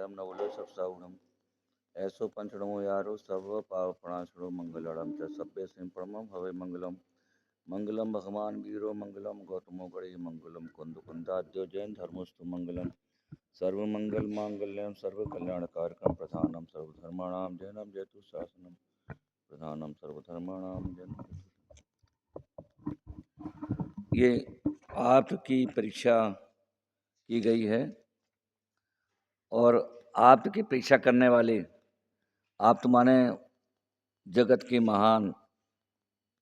मंगलम नवलो सप्साउणम ऐसो पंचणमो यारो सर्व पावपणासुरो मंगलम च सभ्य सिंपणम भवे मंगलम मंगलम भगवान वीरो मंगलम गौतमो गणे मंगलम कुंद कुंदाद्यो जैन धर्मस्तु मंगलम सर्व मंगल मांगल्यम सर्व कल्याण कारकम प्रधानम सर्वधर्माणाम जैनम जयतु शासनम प्रधानम सर्वधर्माणाम जैनम। ये आपकी परीक्षा की गई है और आपकी परीक्षा करने वाले आप तो माने जगत के महान,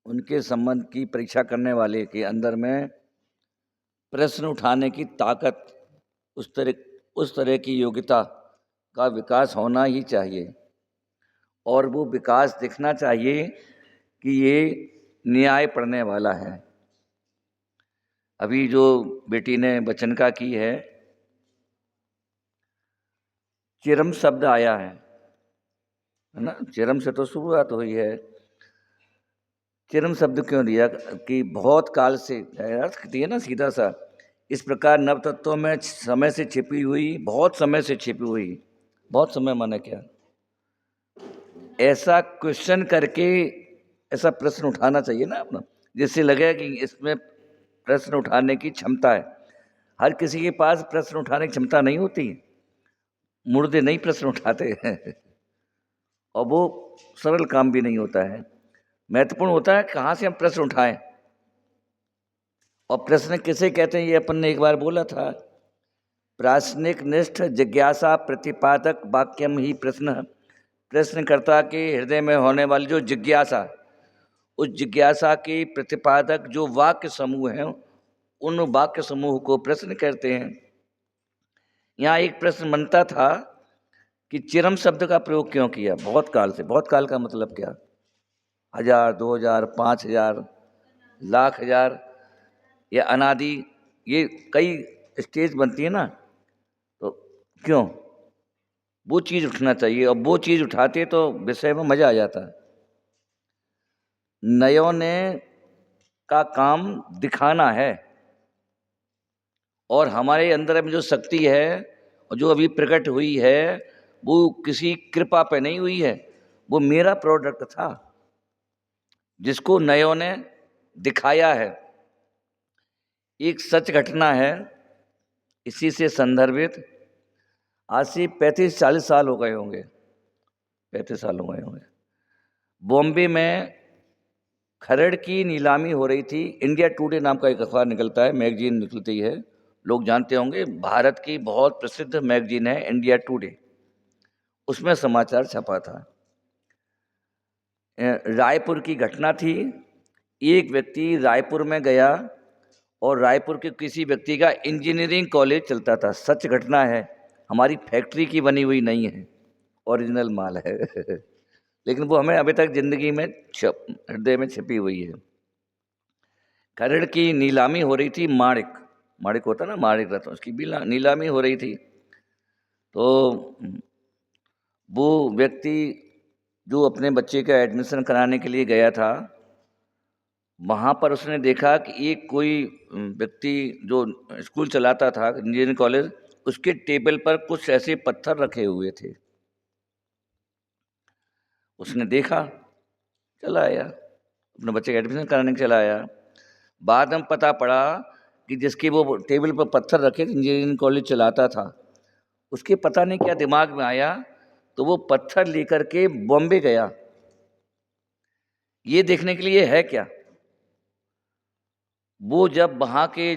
उनके संबंध की परीक्षा करने वाले के अंदर में प्रश्न उठाने की ताकत, उस तरह की योग्यता का विकास होना ही चाहिए और वो विकास दिखना चाहिए कि ये न्याय पढ़ने वाला है। अभी जो बेटी ने वचन का की है, चिरम शब्द आया है ना, चिरम से तो शुरुआत हुई है। चिरम शब्द क्यों दिया कि बहुत काल से, अर्थ दिया ना सीधा सा, इस प्रकार नव तत्वों में समय से छिपी हुई, बहुत समय से छिपी हुई, बहुत समय माने क्या, ऐसा क्वेश्चन करके ऐसा प्रश्न उठाना चाहिए ना अपना, जिससे लगे कि इसमें प्रश्न उठाने की क्षमता है। हर किसी के पास प्रश्न उठाने की क्षमता नहीं होती, मुर्दे नहीं प्रश्न उठाते हैं और वो सरल काम भी नहीं होता है। महत्वपूर्ण होता है कहाँ से हम प्रश्न उठाएं, और प्रश्न किसे कहते हैं ये अपन ने एक बार बोला था। प्रासनिक निष्ठ जिज्ञासा प्रतिपादक वाक्यम ही प्रश्न। प्रश्नकर्ता के हृदय में होने वाली जो जिज्ञासा, उस जिज्ञासा के प्रतिपादक जो वाक्य समूह हैं, उन वाक्य समूह को प्रश्न कहते हैं। यहाँ एक प्रश्न बनता था कि चिरम शब्द का प्रयोग क्यों किया, बहुत काल से। बहुत काल का मतलब क्या, 1000, 2000, 5000, लाख, हजार या अनादि, ये कई स्टेज बनती है ना, तो क्यों वो चीज़ उठना चाहिए, और वो चीज़ उठाते तो विषय में मज़ा आ जाता है। नयों ने का काम दिखाना है, और हमारे अंदर में जो शक्ति है और जो अभी प्रकट हुई है वो किसी कृपा पे नहीं हुई है, वो मेरा प्रोडक्ट था जिसको नयों ने दिखाया है। एक सच घटना है, इसी से संदर्भित, आज से 35-40 साल हो गए होंगे, 35 साल हो गए होंगे। बॉम्बे में खरड़ की नीलामी हो रही थी। इंडिया टुडे नाम का एक अखबार निकलता है, मैगजीन निकलती है, लोग जानते होंगे, भारत की बहुत प्रसिद्ध मैगजीन है इंडिया टुडे। उसमें समाचार छपा था, रायपुर की घटना थी। एक व्यक्ति रायपुर में गया और रायपुर के किसी व्यक्ति का इंजीनियरिंग कॉलेज चलता था। सच घटना है, हमारी फैक्ट्री की बनी हुई नहीं है, ओरिजिनल माल है लेकिन वो हमें अभी तक जिंदगी में हृदय में छिपी हुई है। खरड़ की नीलामी हो रही थी, माणिक, माणिक होता ना, माणिक रत्न, उसकी भी नीलामी हो रही थी। तो वो व्यक्ति जो अपने बच्चे का एडमिशन कराने के लिए गया था, वहाँ पर उसने देखा कि एक कोई व्यक्ति जो स्कूल चलाता था, इंजीनियरिंग कॉलेज, उसके टेबल पर कुछ ऐसे पत्थर रखे हुए थे। उसने देखा, चला आया, अपने बच्चे का एडमिशन कराने के चला आया। बाद में पता पड़ा कि जिसके वो टेबल पर पत्थर रखे थे, इंजीनियरिंग कॉलेज चलाता था, उसके पता नहीं क्या दिमाग में आया, तो वो पत्थर लेकर के बॉम्बे गया ये देखने के लिए है क्या। वो जब वहाँ के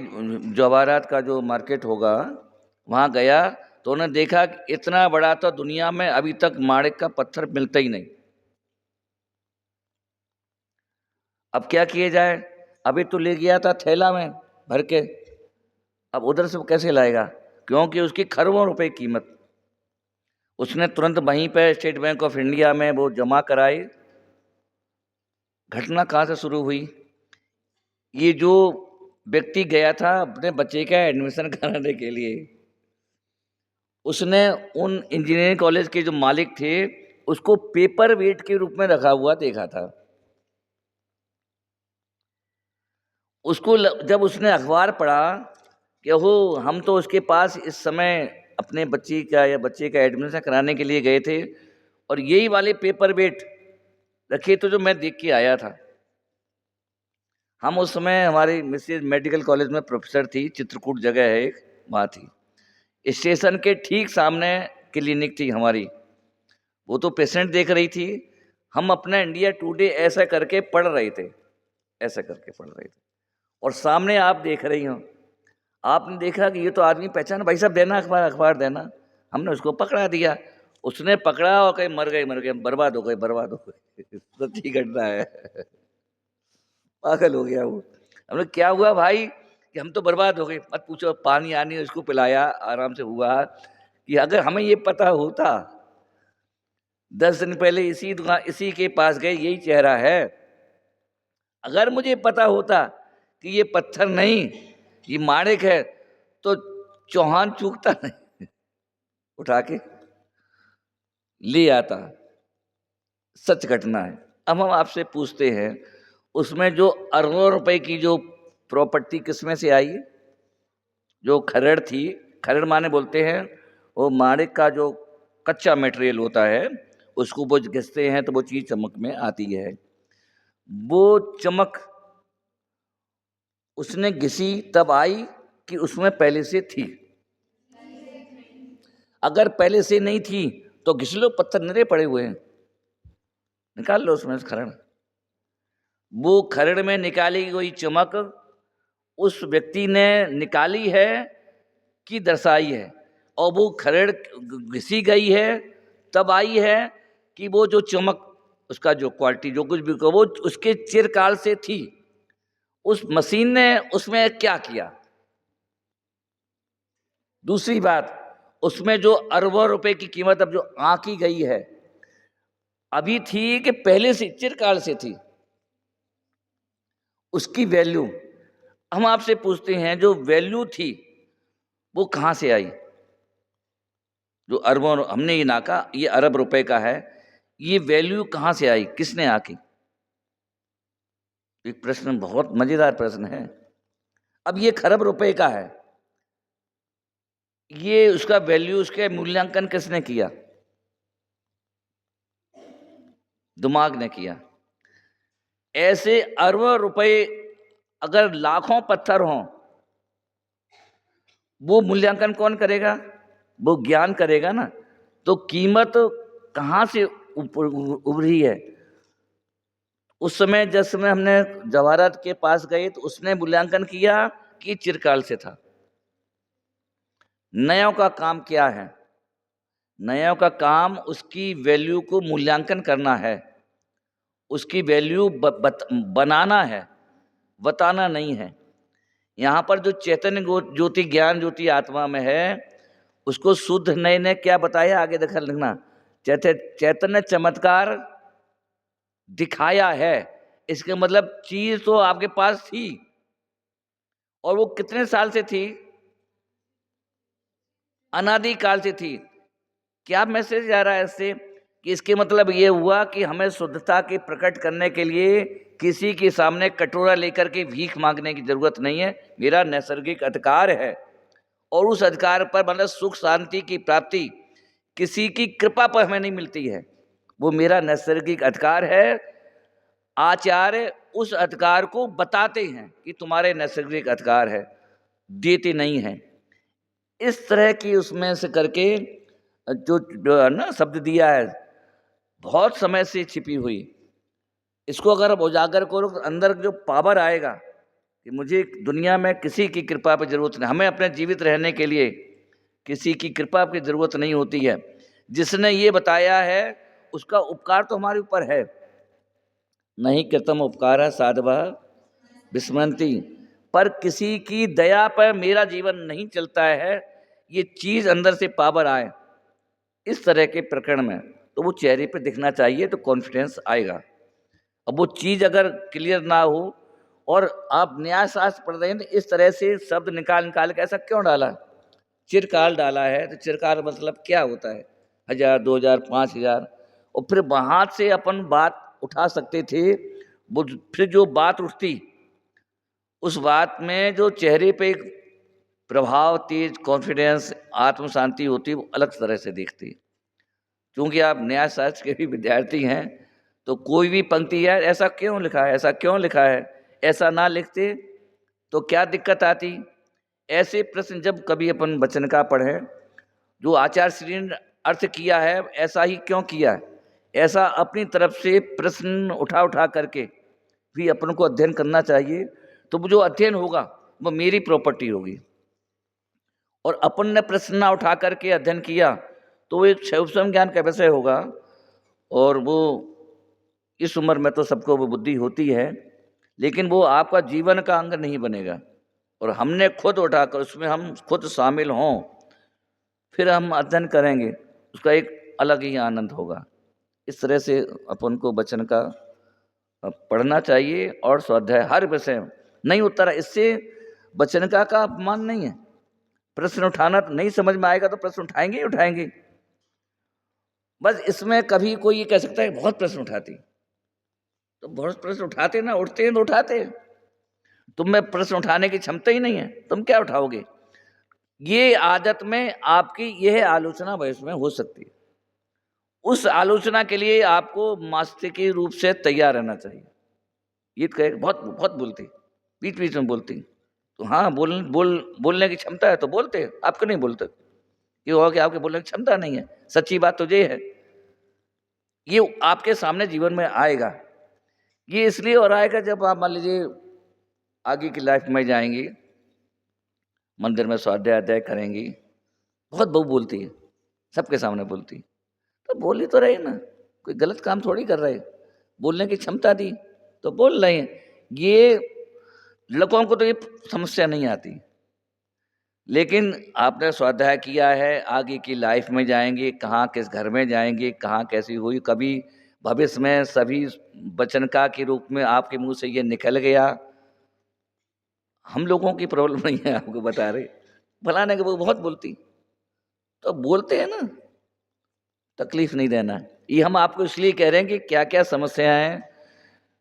जवाहरात का जो मार्केट होगा वहाँ गया तो उन्होंने देखा कि इतना बड़ा तो दुनिया में अभी तक माणिक का पत्थर मिलता ही नहीं। अब क्या किया जाए, अभी तो ले गया था थैला में भर के, अब उधर से वो कैसे लाएगा, क्योंकि उसकी खरबों रुपए कीमत। उसने तुरंत वहीं पे स्टेट बैंक ऑफ इंडिया में वो जमा कराई। घटना कहाँ से शुरू हुई, ये जो व्यक्ति गया था अपने बच्चे का एडमिशन कराने के लिए, उसने उन इंजीनियरिंग कॉलेज के जो मालिक थे उसको पेपर वेट के रूप में रखा हुआ देखा था। उसको जब उसने अखबार पढ़ा कि हो हम तो उसके पास इस समय अपने बच्ची का या बच्चे का एडमिशन कराने के लिए गए थे और यही वाले पेपर वेट रखे तो जो मैं देख के आया था। हम उस समय हमारी मिसेज मेडिकल कॉलेज में प्रोफेसर थी, चित्रकूट जगह है एक, वहाँ थी। स्टेशन के ठीक सामने क्लिनिक थी हमारी, वो तो पेशेंट देख रही थी, हम अपना इंडिया टुडे ऐसा करके पढ़ रहे थे, ऐसा करके पढ़ रहे थे, और सामने आप देख रही हो। आपने देखा कि ये तो आदमी पहचाना, भाई साहब देना अखबार, अखबार देना। हमने उसको पकड़ा दिया, उसने पकड़ा और कहीं मर गए, मर गए, बर्बाद हो गए, बर्बाद हो गए। सच्ची घटना है। पागल हो गया वो। हमने क्या हुआ भाई कि हम तो बर्बाद हो गए, मत पूछो। पानी आनी उसको पिलाया, आराम से हुआ। कि अगर हमें ये पता होता 10 दिन पहले इसी दुकान, इसी के पास गए, यही चेहरा है, अगर मुझे पता होता कि ये पत्थर नहीं, ये माणिक है, तो चौहान चूकता नहीं, उठा के ले आता। सच घटना है। अब हम आपसे पूछते हैं, उसमें जो अरबों रुपए की जो प्रॉपर्टी किसमें से आई? जो खरड़ थी, खरड़ माने बोलते हैं वो माणिक का जो कच्चा मटेरियल होता है, उसको वो घिसते हैं तो वो चीज चमक में आती है। वो चमक उसने घिसी तब आई कि उसमें पहले से थी? अगर पहले से नहीं थी तो घिस लो, पत्थर निरे पड़े हुए हैं, निकाल लो उसमें से खरड़। वो खरड़ में निकाली गई चमक उस व्यक्ति ने निकाली है कि दर्शाई है? और वो खरड़ घिसी गई है तब आई है कि वो जो चमक, उसका जो क्वालिटी, जो कुछ भी वो उसके चिरकाल से थी? उस मशीन ने उसमें क्या किया? दूसरी बात, उसमें जो अरबों रुपए की कीमत अब जो आंकी गई है, अभी थी कि पहले से चिरकाल से थी? उसकी वैल्यू हम आपसे पूछते हैं, जो वैल्यू थी वो कहां से आई? जो अरबों, हमने ये नाका, ये अरब रुपए का है, ये वैल्यू कहां से आई, किसने आकी? एक प्रश्न, बहुत मजेदार प्रश्न है। अब ये खरब रुपए का है, ये उसका वैल्यू, उसके मूल्यांकन किसने किया? दिमाग ने किया। ऐसे अरबों रुपए अगर लाखों पत्थर हों, वो मूल्यांकन कौन करेगा? वो ज्ञान करेगा ना। तो कीमत कहां से उभरी है? उस समय जिस समय हमने जवाहरात के पास गए तो उसने मूल्यांकन किया कि चिरकाल से था। नयों का काम क्या है? नयों का काम उसकी वैल्यू को मूल्यांकन करना है, उसकी वैल्यू बनाना है, बताना नहीं है। यहाँ पर जो चैतन्य ज्योति, ज्ञान ज्योति आत्मा में है, उसको शुद्ध नए ने क्या बताया, आगे देखा लिखना, चैतन्य चमत्कार दिखाया है। इसके मतलब चीज तो आपके पास थी, और वो कितने साल से थी? अनादि काल से थी। क्या मैसेज आ रहा है इससे? कि इसके मतलब ये हुआ कि हमें शुद्धता के प्रकट करने के लिए किसी के सामने कटोरा लेकर के भीख मांगने की जरूरत नहीं है। मेरा नैसर्गिक अधिकार है, और उस अधिकार पर मतलब सुख शांति की प्राप्ति किसी की कृपा पर हमें नहीं मिलती है, वो मेरा नैसर्गिक अधिकार है। आचार्य उस अधिकार को बताते हैं कि तुम्हारे नैसर्गिक अधिकार है, देते नहीं है। इस तरह की उसमें से करके जो है ना शब्द दिया है, बहुत समय से छिपी हुई, इसको अगर आप उजागर करो तो अंदर जो पावर आएगा कि मुझे दुनिया में किसी की कृपा की जरूरत नहीं, हमें अपने जीवित रहने के लिए किसी की कृपा की जरूरत नहीं होती है। जिसने ये बताया है उसका उपकार तो हमारे ऊपर है। नहीं कृतम उपकार साधवा विस्मृति, पर किसी की दया पर मेरा जीवन नहीं चलता है। ये चीज अंदर से पावर आए इस तरह के प्रकरण में, तो वो चेहरे पे दिखना चाहिए, तो कॉन्फिडेंस आएगा। अब वो चीज अगर क्लियर ना हो और आप न्याय शास्त्र पढ़ रहे हैं तो इस तरह से शब्द निकाल निकाल के ऐसा क्यों डाला? चिरकाल डाला है, तो चिरकाल मतलब क्या होता है? 1000, 2000, 5000, और फिर वहां से अपन बात उठा सकते थे। वो फिर जो बात उठती, उस बात में जो चेहरे पे एक प्रभाव, तेज, कॉन्फिडेंस, आत्म शांति होती है, वो अलग तरह से दिखती है। क्योंकि आप न्याय शास्त्र के भी विद्यार्थी हैं, तो कोई भी पंक्ति यार ऐसा क्यों लिखा है, ऐसा क्यों लिखा है, ऐसा ना लिखते तो क्या दिक्कत आती। ऐसे प्रश्न जब कभी अपन वचन का पढ़ें, जो आचार्य श्री ने अर्थ किया है ऐसा ही क्यों किया है, ऐसा अपनी तरफ से प्रश्न उठा उठा करके भी अपन को अध्ययन करना चाहिए। तो वो जो अध्ययन होगा वो मेरी प्रॉपर्टी होगी। और अपन ने प्रश्न ना उठा करके अध्ययन किया तो वो एक स्वयं ज्ञान का विषय होगा। और वो इस उम्र में तो सबको वो बुद्धि होती है, लेकिन वो आपका जीवन का अंग नहीं बनेगा। और हमने खुद उठाकर उसमें हम खुद शामिल हों, फिर हम अध्ययन करेंगे, उसका एक अलग ही आनंद होगा। इस तरह से अपन को वचन का पढ़ना चाहिए और स्वाध्याय हर विषय में नहीं उत्तर। इससे वचन का अपमान नहीं है। प्रश्न उठाना नहीं समझ में आएगा तो प्रश्न उठाएंगे ही उठाएंगे। बस इसमें कभी कोई ये कह सकता है बहुत प्रश्न उठाती, तो बहुत प्रश्न उठाते ना, उठते हैं तो उठाते। तुम में प्रश्न उठाने की क्षमता ही नहीं है, तुम क्या उठाओगे। ये आदत में आपकी यह आलोचना वयस में हो सकती है। उस आलोचना के लिए आपको मानसिक रूप से तैयार रहना चाहिए। ये कहे बहुत बहुत बोलती, बीच बीच में बोलती, तो हाँ बोलने की क्षमता है तो बोलते, आपको नहीं बोलते क्यों हो कि आपके बोलने की क्षमता नहीं है। सच्ची बात तो ये है। ये आपके सामने जीवन में आएगा। ये इसलिए और आएगा जब आप मान लीजिए आगे की लाइफ में जाएंगी, मंदिर में स्वाध्याय अध्याय करेंगी, बहुत बहु बोलती है, सबके सामने बोलती, तो बोली तो रहे ना, कोई गलत काम थोड़ी कर रहे, बोलने की क्षमता दी तो बोल रहे हैं। ये लड़कों को तो ये समस्या नहीं आती, लेकिन आपने स्वाध्याय किया है, आगे की लाइफ में जाएंगे, कहाँ किस घर में जाएंगे, कहाँ कैसी हुई, कभी भविष्य में सभी वचनका के रूप में आपके मुंह से ये निकल गया। हम लोगों की प्रॉब्लम नहीं है, आपको बता रहे, फलाने के वो बहुत बोलती, तो बोलते हैं ना, तकलीफ नहीं देना। ये हम आपको इसलिए कह रहे हैं कि क्या क्या समस्याएं हैं।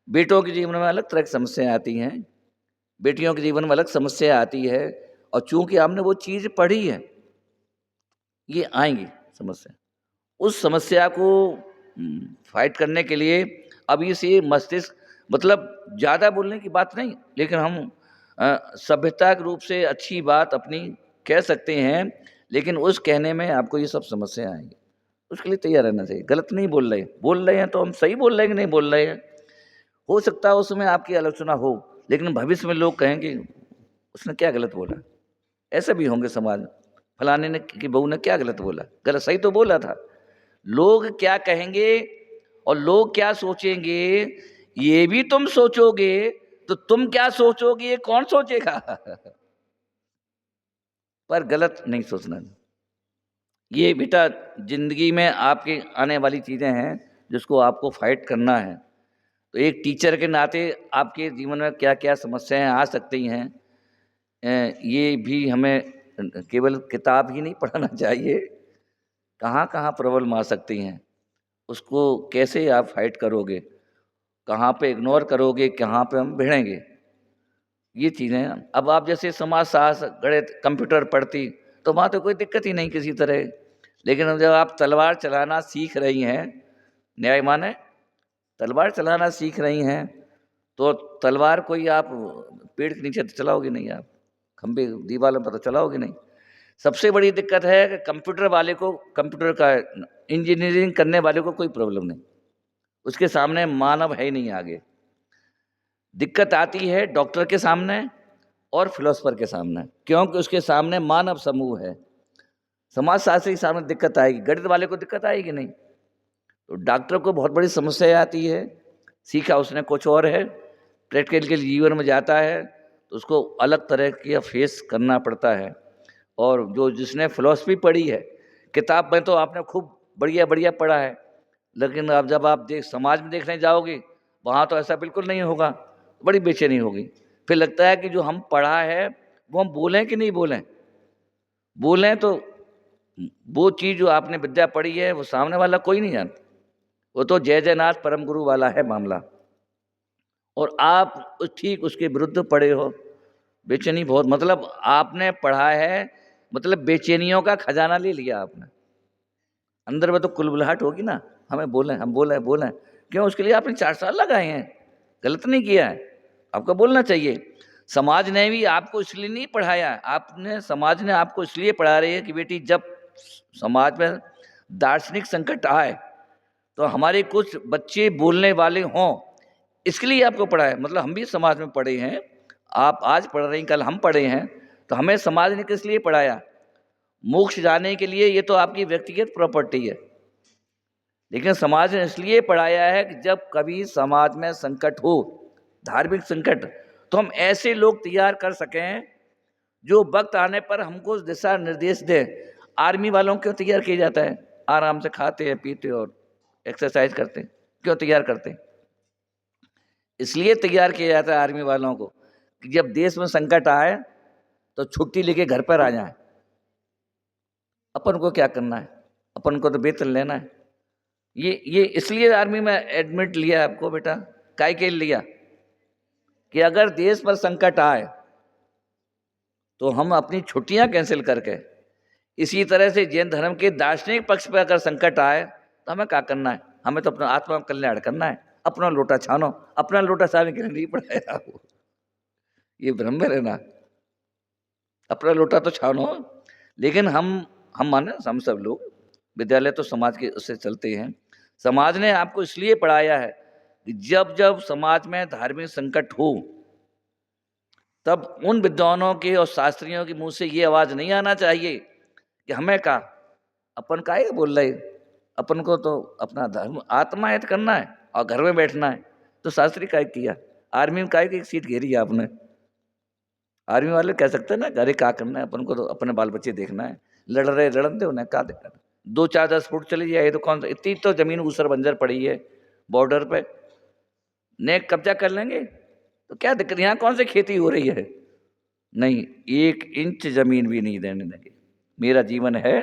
बेटों के जीवन में अलग तरह की समस्याएं आती हैं, बेटियों के जीवन में अलग समस्या आती है, और चूंकि आपने वो चीज़ पढ़ी है, ये आएंगी समस्या। उस समस्या को फाइट करने के लिए अभी से मस्तिष्क, मतलब ज़्यादा बोलने की बात नहीं, लेकिन हम सभ्यता के रूप से अच्छी बात अपनी कह सकते हैं, लेकिन उस कहने में आपको ये सब समस्या आएंगी। उसके लिए तैयार रहना चाहिए। गलत नहीं बोल रहे हैं तो हम सही बोल रहे हैं कि नहीं बोल रहे हैं। हो सकता है उसमें आपकी आलोचना हो, लेकिन भविष्य में लोग कहेंगे उसने क्या गलत बोला। ऐसे भी होंगे समाज में, फलाने ने की बहू ने क्या गलत बोला, गलत सही तो बोला था। लोग क्या कहेंगे और लोग क्या सोचेंगे, ये भी तुम सोचोगे, तो तुम क्या सोचोगे ये कौन सोचेगा। पर गलत नहीं सोचना। ये बेटा जिंदगी में आपके आने वाली चीज़ें हैं जिसको आपको फाइट करना है। तो एक टीचर के नाते आपके जीवन में क्या क्या समस्याएं आ सकती हैं, ये भी हमें केवल किताब ही नहीं पढ़ना चाहिए। कहाँ कहाँ प्रॉब्लम आ सकती हैं, उसको कैसे आप फाइट करोगे, कहाँ पे इग्नोर करोगे, कहाँ पे हम भिड़ेंगे, ये चीज़ें। अब आप जैसे समाजशास्त्र, गणित, कंप्यूटर पढ़ती तो वहाँ तो कोई दिक्कत ही नहीं किसी तरह। लेकिन जब आप तलवार चलाना सीख रही हैं, न्याय माने तलवार चलाना सीख रही हैं, तो तलवार कोई आप पेड़ के नीचे तो चलाओगे नहीं, आप खंबे दीवारों पर तो चलाओगे नहीं। सबसे बड़ी दिक्कत है कि कंप्यूटर वाले को, कंप्यूटर का इंजीनियरिंग करने वाले को कोई प्रॉब्लम नहीं, उसके सामने मानव है ही नहीं आगे। दिक्कत आती है डॉक्टर के सामने और फिलोसफर के सामने, क्योंकि उसके सामने मानव समूह है। समाजशास्त्री के सामने दिक्कत आएगी, गणित वाले को दिक्कत आएगी नहीं। तो डॉक्टर को बहुत बड़ी समस्या आती है, सीखा उसने कुछ और है, प्रैक्टिकल के जीवन में जाता है तो उसको अलग तरह की फेस करना पड़ता है। और जो जिसने फिलॉसफी पढ़ी है, किताब में तो आपने खूब बढ़िया बढ़िया पढ़ा है, लेकिन अब जब आप समाज में देखने जाओगे वहाँ तो ऐसा बिल्कुल नहीं होगा, बड़ी बेचैनी होगी। फिर लगता है कि जो हम पढ़ा है वो हम बोलें कि नहीं बोलें। बोलें तो वो चीज़ जो आपने विद्या पढ़ी है वो सामने वाला कोई नहीं जानता, वो तो जय जयनाथ परम गुरु वाला है मामला, और आप ठीक उसके विरुद्ध पढ़े हो, बेचैनी बहुत, मतलब आपने पढ़ा है, मतलब बेचैनियों का खजाना ले लिया आपने। अंदर में तो कुलबुलाहट होगी ना, हमें बोलें, हम बोलें बोलें, क्यों? उसके लिए आपने 4 साल लगाए हैं, गलत नहीं किया है, आपको बोलना चाहिए। समाज ने भी आपको इसलिए नहीं पढ़ाया, आपने, समाज ने आपको इसलिए पढ़ा रही है कि बेटी जब समाज में दार्शनिक संकट आए तो हमारे कुछ बच्चे बोलने वाले हों, इसके लिए आपको पढ़ा है। मतलब हम भी समाज में पढ़े हैं, आप आज पढ़ रही, कल हम पढ़े हैं, तो हमें समाज ने किस लिए पढ़ाया? मोक्ष जाने के लिए। ये तो आपकी व्यक्तिगत प्रॉपर्टी है, लेकिन समाज ने इसलिए पढ़ाया है कि जब कभी समाज में संकट हो, धार्मिक संकट, तो हम ऐसे लोग तैयार कर सकें जो वक्त आने पर हमको दिशा निर्देश दें। आर्मी वालों को क्यों तैयार किया जाता है? आराम से खाते हैं, पीते और एक्सरसाइज करते हैं, क्यों तैयार करते हैं? इसलिए तैयार किया जाता है आर्मी वालों को कि जब देश में संकट आए तो छुट्टी लेके घर पर आ जाए। अपन को क्या करना है? अपन को तो वेतन लेना है। ये इसलिए आर्मी में एडमिट लिया आपको बेटा, काहे के लिया? कि अगर देश पर संकट आए तो हम अपनी छुट्टियां कैंसिल करके, इसी तरह से जैन धर्म के दार्शनिक पक्ष पर अगर संकट आए तो हमें क्या करना है? हमें तो अपना आत्मा कल्याण करना है, अपना लोटा छानो। अपना लोटा छाने के लिए नहीं पढ़ाया वो, ये भ्रम में रहना, अपना लोटा तो छानो। लेकिन हम माने, हम सब लोग, विद्यालय तो समाज के उससे चलते हैं। समाज ने आपको इसलिए पढ़ाया है कि जब जब समाज में धार्मिक संकट हो, तब उन विद्वानों के और शास्त्रियों के मुंह से ये आवाज नहीं आना चाहिए कि हमें का, अपन काहे बोल रहे, अपन को तो अपना धर्म आत्मायत करना है और घर में बैठना है। तो शास्त्री काहे किया? आर्मी में काहे की सीट घेरी है आपने? आर्मी वाले कह सकते हैं ना, अरे क्या करना है, अपन को तो अपने बाल बच्चे देखना है, लड़ रहे लड़न दे उन्हें, क्या देखना? 2 4 10 फुट चली जाए तो कौन सा, इतनी तो जमीन ऊसर बंजर पड़ी है बॉर्डर पे, ने कब्जा कर लेंगे तो क्या दिक्कत? यहाँ कौन सी खेती हो रही है? नहीं, 1 इंच जमीन भी नहीं देने देंगे। मेरा जीवन है,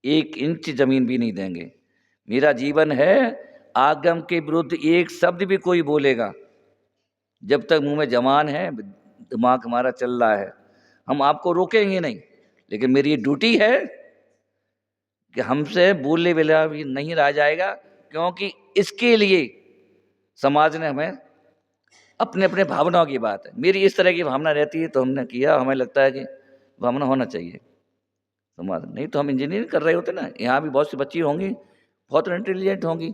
1 इंच जमीन भी नहीं देंगे। मेरा जीवन है, आगम के विरुद्ध एक शब्द भी कोई बोलेगा, जब तक मुंह में जवान है, दिमाग हमारा चल रहा है, हम आपको रोकेंगे नहीं। लेकिन मेरी ये ड्यूटी है कि हमसे बोलने वाला भी नहीं रह जाएगा, क्योंकि इसके लिए समाज ने हमें अपने अपने भावनाओं की बात है। मेरी इस तरह की भावना रहती है तो हमने किया, हमें लगता है कि भावना होना चाहिए समाज, नहीं तो हम इंजीनियरिंग कर रहे होते ना। यहाँ भी बहुत सी बच्ची होंगी, बहुत इंटेलिजेंट होंगी,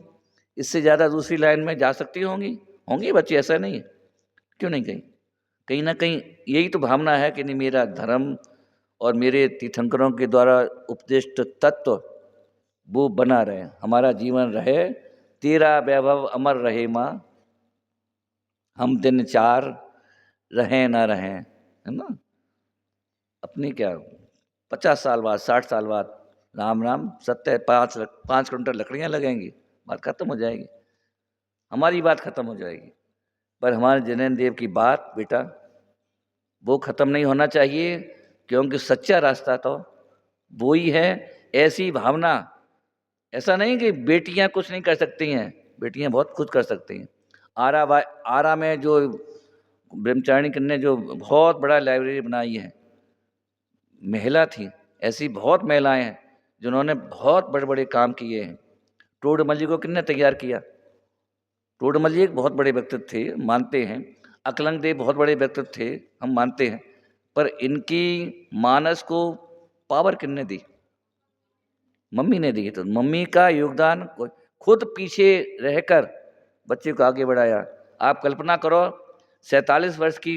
इससे ज़्यादा दूसरी लाइन में जा सकती होंगी, होंगी बच्ची, ऐसा नहीं है, क्यों नहीं? कहीं कहीं ना कहीं यही तो भावना है कि नहीं, मेरा धर्म और मेरे तीर्थंकरों के द्वारा उपदिष्ट तत्व वो बना रहे, हमारा जीवन रहे, तेरा वैभव अमर रहे माँ, हम दिन 4 रहें ना रहें, है ना? अपनी क्या, 50 साल बाद, 60 साल बाद, राम राम सत्य, 5 किलोमीटर लकड़ियाँ लगेंगी, बात खत्म हो जाएगी, हमारी बात खत्म हो जाएगी। पर हमारे जैन देव की बात बेटा वो खत्म नहीं होना चाहिए, क्योंकि सच्चा रास्ता तो वो ही है। ऐसी भावना, ऐसा नहीं कि बेटियां कुछ नहीं कर सकती हैं, बेटियां बहुत कुछ कर सकती हैं। आरा में जो ब्रह्मचारिणी कन्या जो बहुत बड़ा लाइब्रेरी बनाई है, महिला थी, ऐसी बहुत महिलाएं हैं जिन्होंने बहुत बड़े बड़े काम किए हैं। टोडरमल जी को किसने तैयार किया? टोडरमल जी एक बहुत बड़े व्यक्तित्व थे, मानते हैं। अकलंग देव बहुत बड़े व्यक्तित्व थे, हम मानते हैं। पर इनकी मानस को पावर किसने दी? मम्मी ने दी। तो मम्मी का योगदान, खुद पीछे रहकर बच्चे को आगे बढ़ाया। आप कल्पना करो, 47 वर्ष की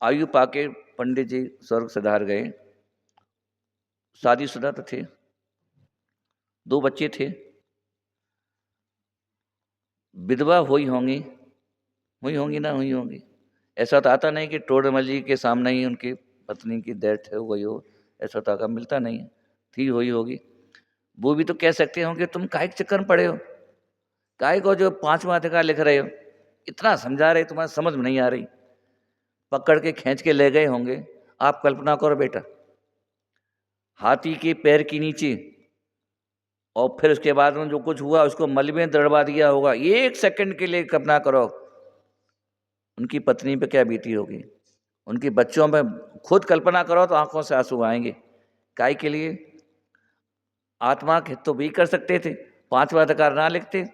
आयु पाके पंडित जी स्वर्ग सिधार गए, शादीशुदा तो थे, 2 बच्चे थे, विधवा हुई होंगी ना हुई होंगी। ऐसा तो आता नहीं कि टोडरमल जी के सामने ही उनकी पत्नी की डेथ हो गई हो, ऐसा तो आका मिलता नहीं है, थी हुई होगी। वो भी तो कह सकते होंगे तुम काहे के चक्कर में पड़े हो, काहे को जो 5वां अधिकार लिख रहे हो, इतना समझा रहे, तुम्हारी समझ में नहीं आ रही, पकड़ के खींच के ले गए होंगे। आप कल्पना करो बेटा, हाथी के पैर के नीचे, और फिर उसके बाद में जो कुछ हुआ उसको मलबे में दड़वा दिया होगा। 1 सेकंड के लिए कल्पना करो उनकी पत्नी पे क्या बीती होगी। उनकी बच्चों में खुद कल्पना करो तो आंखों से आंसू आएंगे। काय के लिए? आत्मा के हित तो भी कर सकते थे, 5वां अधिकार ना लिखते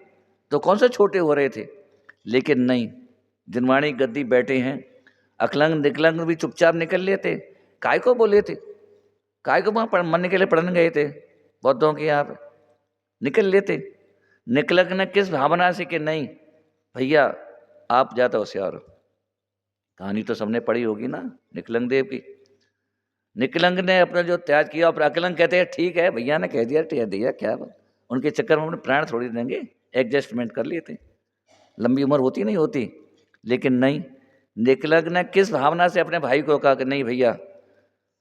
तो कौन से छोटे हो रहे थे। लेकिन नहीं, जिनवाणी गद्दी बैठे हैं, अकलंग निकलंग भी चुपचाप निकल लेते। काय को बोले थे? काय को वहाँ मरने के लिए पढ़ने गए थे बौद्धों के यहाँ पे? निकल लेते। निकलंग ने किस भावना से कि नहीं भैया आप ज़्यादा होशियार हो। कहानी तो सबने पढ़ी होगी ना निकलंग देव की। निकलंग ने अपना जो त्याग किया और अकलंग कहते हैं ठीक है भैया ने कह दिया टिया दिया क्या बात, उनके चक्कर में अपने प्राण थोड़ी देंगे, एडजस्टमेंट कर लिए थे। लंबी उम्र होती नहीं होती। लेकिन नहीं, निकलंग ने किस भावना से अपने भाई को कहा कि नहीं भैया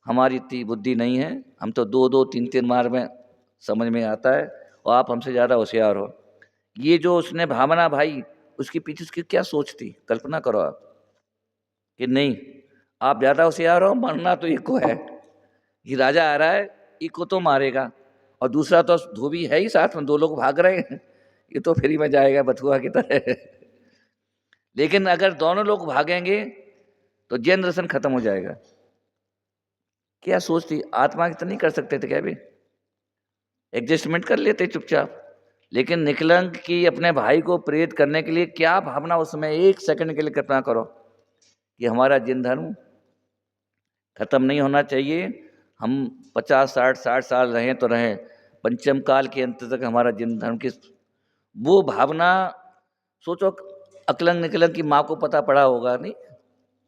हमारी इतनी बुद्धि नहीं है, हम तो 2-2 3-3 मार में समझ में आता है और आप हमसे ज़्यादा होशियार हो। ये जो उसने भावना भाई, उसके पीछे उसकी क्या सोच थी, कल्पना करो आप कि नहीं आप ज़्यादा होशियार हो, मरना तो इको है, ये राजा आ रहा है इको तो मारेगा, और दूसरा तो धोबी है ही साथ में, 2 लोग भाग रहे हैं, ये तो फ्री में जाएगा बथुआ की तरह। लेकिन अगर दोनों लोग भागेंगे तो जैन दर्शन खत्म हो जाएगा। क्या सोच थी, आत्मा की तो नहीं कर सकते थे क्या भी, एडजस्टमेंट कर लेते चुपचाप। लेकिन निकलंग की अपने भाई को प्रेरित करने के लिए क्या भावना, उसमें 1 सेकंड के लिए कल्पना करो कि हमारा जिन धर्म खत्म नहीं होना चाहिए, हम 50-60 साल रहें तो रहें, पंचम काल के अंत तक हमारा जिन धर्म की वो भावना। सोचो अकलंग निकलंग की माँ को पता पड़ा होगा, नहीं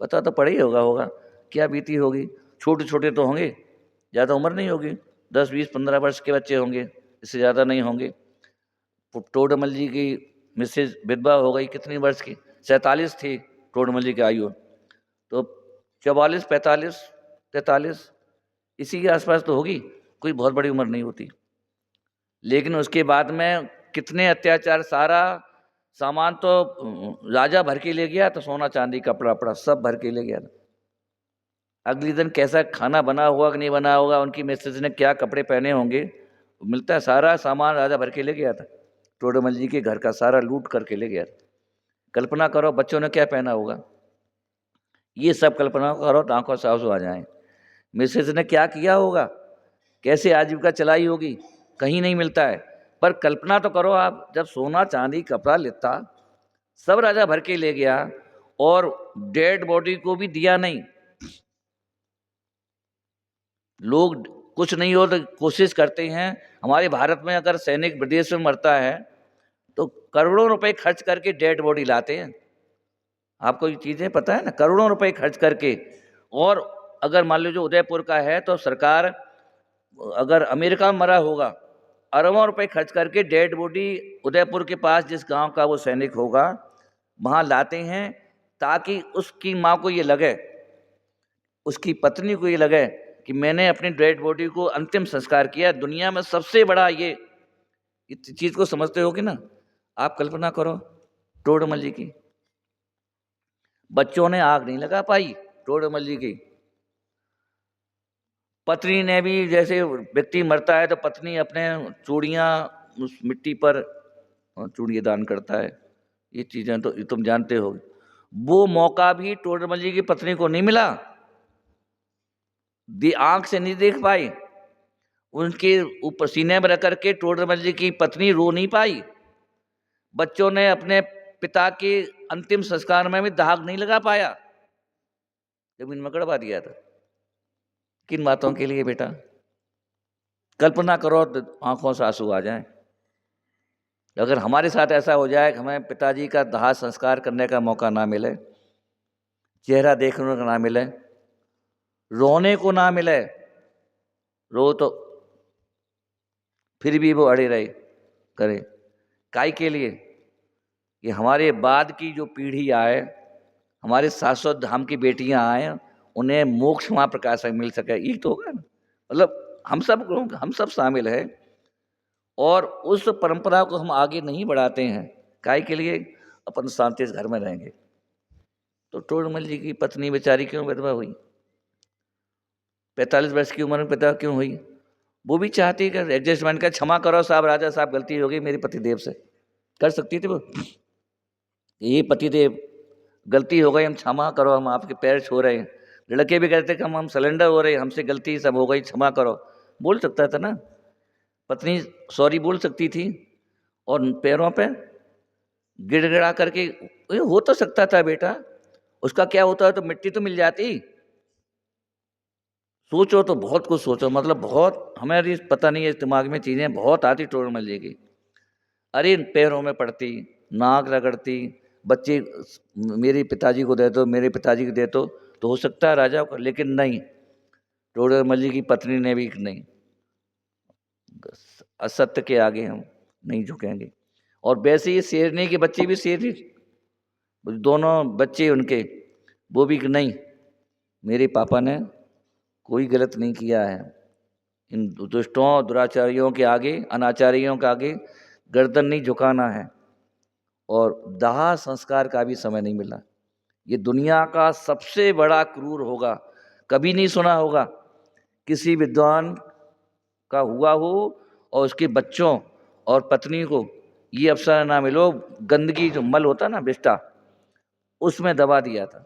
पता तो पड़ा ही होगा क्या बीती होगी। छोटे छोटे तो होंगे, ज़्यादा उम्र नहीं होगी, 10-20-15 वर्ष के बच्चे होंगे, इससे ज़्यादा नहीं होंगे। टोडरमल जी की मिसेज विधवा हो गई कितनी वर्ष की, 47 थी टोडरमल जी की आयु, तो 44-45-43 इसी के आसपास तो होगी, कोई बहुत बड़ी उम्र नहीं होती। लेकिन उसके बाद में कितने अत्याचार, सारा सामान तो राजा भर के ले गया, तो सोना चांदी कपड़ा वपड़ा सब भर के ले गया। अगले दिन कैसा खाना बना हुआ कि नहीं बना होगा, उनकी मिसेज ने क्या कपड़े पहने होंगे, मिलता है सारा सामान राजा भर के ले गया था, टोडरमल जी के घर का सारा लूट करके ले गया। कल्पना करो बच्चों ने क्या पहना होगा, ये सब कल्पना करो तो आंखों से आंसू आ जाएं। मिसेज ने क्या किया होगा, कैसे आजीविका चलाई होगी, कहीं नहीं मिलता है। पर कल्पना तो करो आप, जब सोना चांदी कपड़ा लेता सब राजा भर के ले गया और डेड बॉडी को भी दिया नहीं। लोग कुछ नहीं हो तो कोशिश करते हैं, हमारे भारत में अगर सैनिक विदेश में मरता है तो करोड़ों रुपए खर्च करके डेड बॉडी लाते हैं। आपको ये चीज़ें पता है ना, करोड़ों रुपए खर्च करके। और अगर मान लीजिए उदयपुर का है तो सरकार, अगर अमेरिका में मरा होगा, अरबों रुपए खर्च करके डेड बॉडी उदयपुर के पास जिस गांव का वो सैनिक होगा वहाँ लाते हैं, ताकि उसकी माँ को ये लगे, उसकी पत्नी को ये लगे कि मैंने अपनी डेड बॉडी को अंतिम संस्कार किया। दुनिया में सबसे बड़ा ये इस चीज़ को समझते हो कि ना। आप कल्पना करो टोडरमल जी की, बच्चों ने आग नहीं लगा पाई टोडरमल जी की। पत्नी ने भी, जैसे व्यक्ति मरता है तो पत्नी अपने चूड़ियाँ उस मिट्टी पर चूड़ियाँ दान करता है, ये चीज़ें तो तुम जानते हो। वो मौका भी टोडरमल जी की पत्नी को नहीं मिला, आंख से नहीं देख पाई, उनके ऊपर सीने में रख करके टोडरमल जी की पत्नी रो नहीं पाई। बच्चों ने अपने पिता के अंतिम संस्कार में भी दाग नहीं लगा पाया, जमीन में गड़वा दिया था। किन बातों के लिए बेटा, कल्पना करो तो आंखों से आंसू आ जाएं। अगर हमारे साथ ऐसा हो जाए कि हमें पिताजी का दाह संस्कार करने का मौका ना मिले, चेहरा देखने को ना मिले, रोने को ना मिले, रो तो फिर भी वो अड़े रहे करे, काय के लिए कि हमारे बाद की जो पीढ़ी आए, हमारे शाश्वत धाम की बेटियां आए, उन्हें मोक्ष वहाँ प्रकाश मिल सके, ये तो होगा ना। मतलब हम सब शामिल हैं, और उस परंपरा को हम आगे नहीं बढ़ाते हैं, काय के लिए, अपन शांति से घर में रहेंगे। तो टोडरमल जी की पत्नी बेचारी क्यों विधवा हुई, 45 वर्ष की उम्र में पिता क्यों हुई? वो भी चाहती कि एडजस्टमेंट का, क्षमा करो साहब, राजा साहब गलती हो गई मेरे पतिदेव से, कर सकती थी वो, ये पतिदेव गलती हो गई, हम क्षमा करो, हम आपके पैर छू रहे हैं। लड़के भी कहते कि हम सिलेंडर हो रहे, हमसे गलती सब हो गई, क्षमा करो, बोल सकता था ना। पत्नी सॉरी बोल सकती थी, और पैरों पे गिड़गिड़ा करके ये हो तो सकता था बेटा, उसका क्या होता है, तो मिट्टी तो मिल जाती। सोचो तो बहुत कुछ सोचो, मतलब बहुत हमारी पता नहीं है इस दिमाग में चीज़ें बहुत आती टोल मल्ली की। अरे पैरों में पड़ती, नाक रगड़ती, बच्चे मेरे पिताजी को दे दो, मेरे पिताजी को दे दो, तो हो सकता है राजा को, लेकिन नहीं, टोडर मल्ली की पत्नी ने भी नहीं, असत्य के आगे हम नहीं झुकेंगे। और वैसे ही शेरनी के बच्चे भी शेरनी, दोनों बच्चे उनके, वो भी नहीं, मेरे पापा ने कोई गलत नहीं किया है, इन दुष्टों दुराचारियों के आगे, अनाचारियों के आगे गर्दन नहीं झुकाना है। और दाह संस्कार का भी समय नहीं मिला। ये दुनिया का सबसे बड़ा क्रूर होगा, कभी नहीं सुना होगा किसी विद्वान का हुआ हो और उसके बच्चों और पत्नी को ये अवसर ना मिलो, गंदगी जो मल होता ना बिस्टा, उसमें दबा दिया था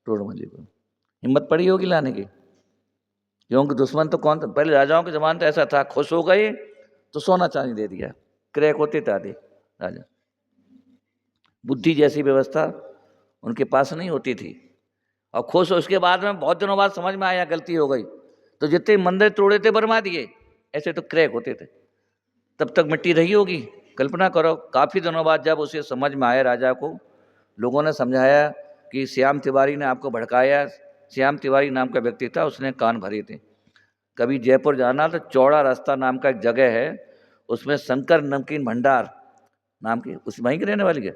टोडरमल्ली को। हिम्मत पड़ी होगी लाने की, क्योंकि दुश्मन तो कौन था, पहले राजाओं के ज़माने तो ऐसा था, खुश हो गए तो सोना चांदी दे दिया, क्रैक होते थे आधे राजा। बुद्धि जैसी व्यवस्था उनके पास नहीं होती थी। और खुश, उसके बाद में बहुत दिनों बाद समझ में आया गलती हो गई, तो जितने मंदिर तोड़े थे बरमा दिए, ऐसे तो क्रैक होते थे, तब तक मिट्टी रही होगी। कल्पना करो, काफ़ी दिनों बाद जब उसे समझ में आया राजा को, लोगों ने समझाया कि श्याम तिवारी ने आपको भड़काया। श्याम तिवारी नाम का व्यक्ति था, उसने कान भरे थे। कभी जयपुर जाना तो चौड़ा रास्ता नाम का एक जगह है, उसमें शंकर नमकीन भंडार नाम की, उस वहीं की रहने वाली है,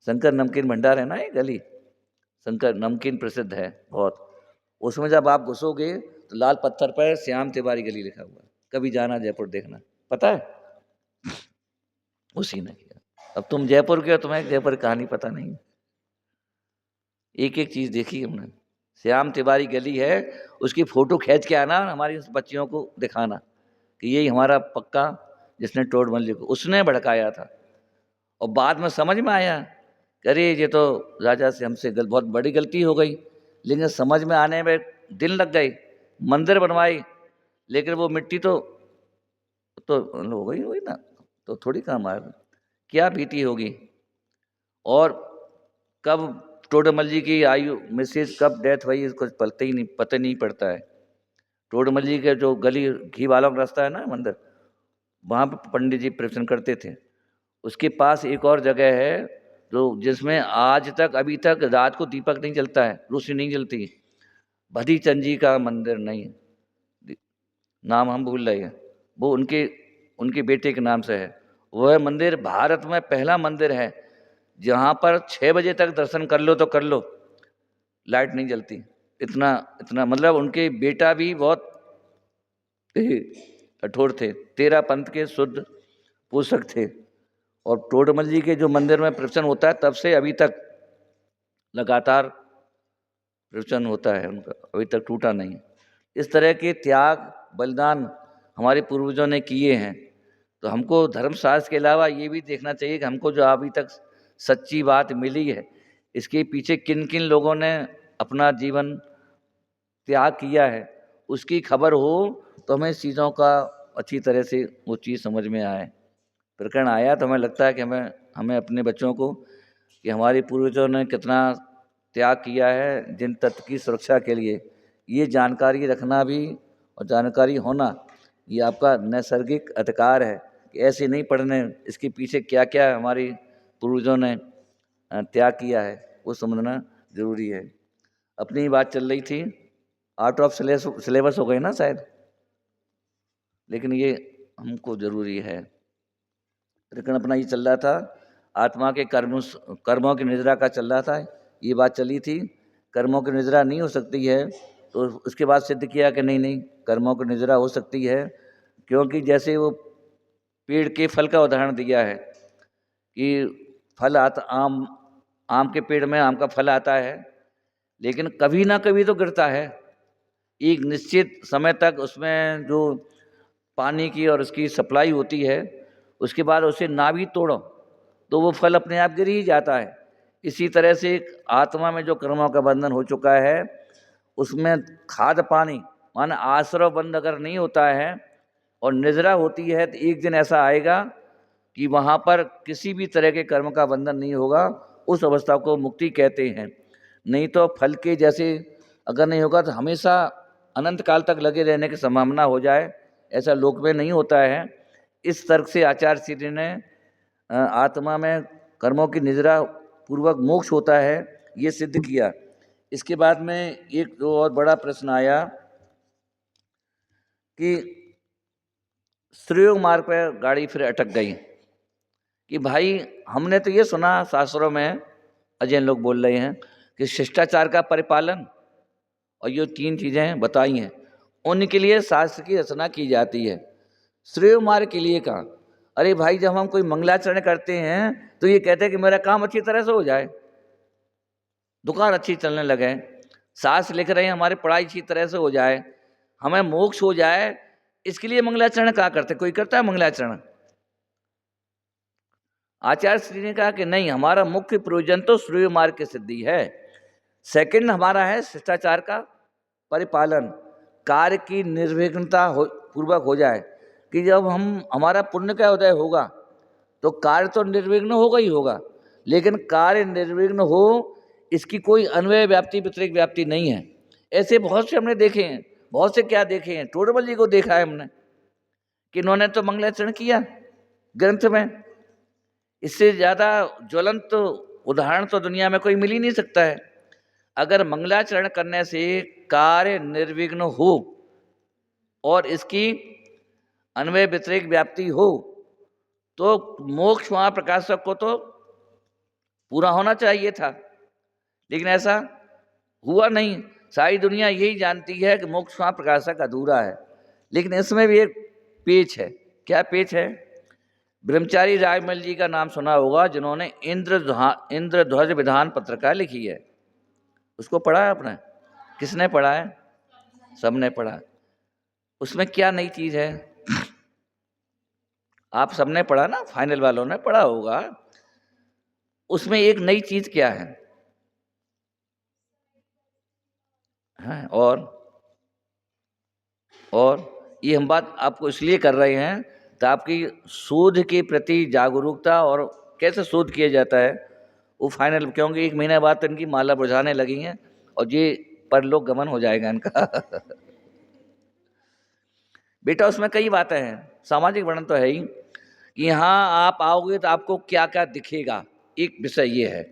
शंकर नमकीन भंडार है ना ये गली, शंकर नमकीन प्रसिद्ध है बहुत। उसमें जब आप घुसोगे तो लाल पत्थर पर श्याम तिवारी गली लिखा हुआ है, कभी जाना जयपुर देखना, पता है उसी ने किया। अब तुम जयपुर के हो, तुम्हें जयपुर की कहानी पता नहीं, एक एक चीज़ देखी हमने। श्याम तिवारी गली है, उसकी फ़ोटो खींच के आना, हमारी बच्चियों को दिखाना कि यही हमारा पक्का जिसने टोडरमल्ली को उसने भड़काया था। और बाद में समझ में आया कि अरे ये तो राजा से हमसे बहुत बड़ी गलती हो गई, लेकिन समझ में आने में दिन लग गए। मंदिर बनवाई, लेकिन वो मिट्टी तो हो गई हुई ना, तो थोड़ी काम आएगा, क्या बीती होगी। और कब टोडरमल्ली की आयु मिसेज कब डेथ हुई इसको पता नहीं पड़ता है। टोडरमल्ली के जो गली घी वालों का रास्ता है ना मंदिर, वहाँ पे पंडित जी प्रवचन करते थे। उसके पास एक और जगह है जो जिसमें आज तक अभी तक रात को दीपक नहीं जलता है, रोशनी नहीं जलती। भदी चंद जी का मंदिर नहीं है, नाम हम भूल रहे हैं, वो उनके उनके बेटे के नाम से है। वह मंदिर भारत में पहला मंदिर है जहाँ पर 6 बजे तक दर्शन कर लो तो कर लो, लाइट नहीं जलती। इतना इतना मतलब उनके बेटा भी बहुत कठोर थे, 13 पंथ के शुद्ध पोषक थे। और टोडरमल्ली के जो मंदिर में प्रवचन होता है, तब से अभी तक लगातार प्रवचन होता है उनका, अभी तक टूटा नहीं। इस तरह के त्याग बलिदान हमारे पूर्वजों ने किए हैं, तो हमको धर्मशास्त्र के अलावा ये भी देखना चाहिए कि हमको जो अभी तक सच्ची बात मिली है, इसके पीछे किन किन लोगों ने अपना जीवन त्याग किया है, उसकी खबर हो तो हमें इस चीज़ों का अच्छी तरह से वो चीज़ समझ में आए। प्रकरण आया तो हमें लगता है कि हमें हमें अपने बच्चों को कि हमारे पूर्वजों ने कितना त्याग किया है जिन तत्व की सुरक्षा के लिए, ये जानकारी रखना भी और जानकारी होना ये आपका नैसर्गिक अधिकार है कि ऐसे नहीं पढ़ने, इसके पीछे क्या क्या हमारी पूर्वजों ने त्याग किया है वो समझना ज़रूरी है। अपनी बात चल रही थी, आउट ऑफ सिलेबस हो गई ना शायद, लेकिन ये हमको ज़रूरी है। लेकिन अपना ये चल रहा था, आत्मा के कर्मों की निद्रा का चल रहा था, ये बात चली थी। कर्मों की निद्रा नहीं हो सकती है, तो उसके बाद सिद्ध किया कि नहीं नहीं कर्मों की निद्रा हो सकती है। क्योंकि जैसे वो पेड़ के फल का उदाहरण दिया है कि फल आता, आम के पेड़ में आम का फल आता है, लेकिन कभी ना कभी तो गिरता है। एक निश्चित समय तक उसमें जो पानी की और उसकी सप्लाई होती है, उसके बाद उसे ना भी तोड़ो तो वो फल अपने आप गिर ही जाता है। इसी तरह से एक आत्मा में जो कर्मों का बंधन हो चुका है, उसमें खाद पानी माने आश्रय बंद अगर नहीं होता है और निद्रा होती है, तो एक दिन ऐसा आएगा कि वहाँ पर किसी भी तरह के कर्म का बंधन नहीं होगा। उस अवस्था को मुक्ति कहते हैं। नहीं तो फल के जैसे अगर नहीं होगा तो हमेशा अनंत काल तक लगे रहने की संभावना हो जाए, ऐसा लोक में नहीं होता है। इस तर्क से आचार्य श्री ने आत्मा में कर्मों की निद्रा पूर्वक मोक्ष होता है, ये सिद्ध किया। इसके बाद में एक दो और बड़ा प्रश्न आया कि श्रेय मार्ग पर गाड़ी फिर अटक गई कि भाई हमने तो ये सुना शास्त्रों में, अजैन लोग बोल रहे हैं कि शिष्टाचार का परिपालन और ये 3 चीज़ें बताई हैं, उनके लिए शास्त्र की रचना की जाती है। श्रेय मार्ग के लिए कहा, अरे भाई जब हम कोई मंगलाचरण करते हैं तो ये कहते हैं कि मेरा काम अच्छी तरह से हो जाए, दुकान अच्छी चलने लगे, शास्त्र लिख रहे हैं हमारी पढ़ाई अच्छी तरह से हो जाए, हमें मोक्ष हो जाए, इसके लिए मंगलाचरण कहा करते। कोई करता है मंगलाचरण? आचार्य श्री ने कहा कि नहीं, हमारा मुख्य प्रयोजन तो श्रेय मार्ग की सिद्धि है। सेकंड हमारा है शिष्टाचार का परिपालन, कार्य की निर्विघ्नता पूर्वक हो जाए कि जब हमारा पुण्य का उदय होगा तो कार्य तो निर्विघ्न होगा ही होगा, लेकिन कार्य निर्विघ्न हो इसकी कोई अन्वय व्याप्ति व्यतिरिक्त व्याप्ति नहीं है। ऐसे बहुत से हमने देखे हैं, बहुत से क्या देखे हैं, टोडरमल जी को देखा है हमने कि इन्होंने तो मंगलाचरण किया ग्रंथ में, इससे ज़्यादा ज्वलंत तो उदाहरण तो दुनिया में कोई मिल ही नहीं सकता है। अगर मंगलाचरण करने से कार्य निर्विघ्न हो और इसकी अन्वय व्यतिरिक्त व्याप्ति हो तो मोक्ष वहाँ प्रकाशक को तो पूरा होना चाहिए था, लेकिन ऐसा हुआ नहीं। सारी दुनिया यही जानती है कि मोक्ष वहाँ प्रकाशक अधूरा है, लेकिन इसमें भी एक पेच है। क्या पेच है? ब्रह्मचारी रायमल जी का नाम सुना होगा, जिन्होंने इंद्रध्वज विधान पत्रिका लिखी है। उसको पढ़ा है आपने? किसने पढ़ा है? सबने पढ़ा। उसमें क्या नई चीज़ है? आप सबने पढ़ा ना, फाइनल वालों ने पढ़ा होगा। उसमें एक नई चीज़ क्या है? हाँ, और ये हम बात आपको इसलिए कर रहे हैं तो आपकी शोध के प्रति जागरूकता और कैसे शोध किया जाता है वो फाइनल, क्योंकि 1 महीने बाद तो इनकी माला बुझाने लगी हैं और ये परलोक गमन हो जाएगा इनका। बेटा उसमें कई बातें हैं, सामाजिक वर्णन तो है ही कि यहाँ आप आओगे तो आपको क्या क्या दिखेगा, एक विषय ये है।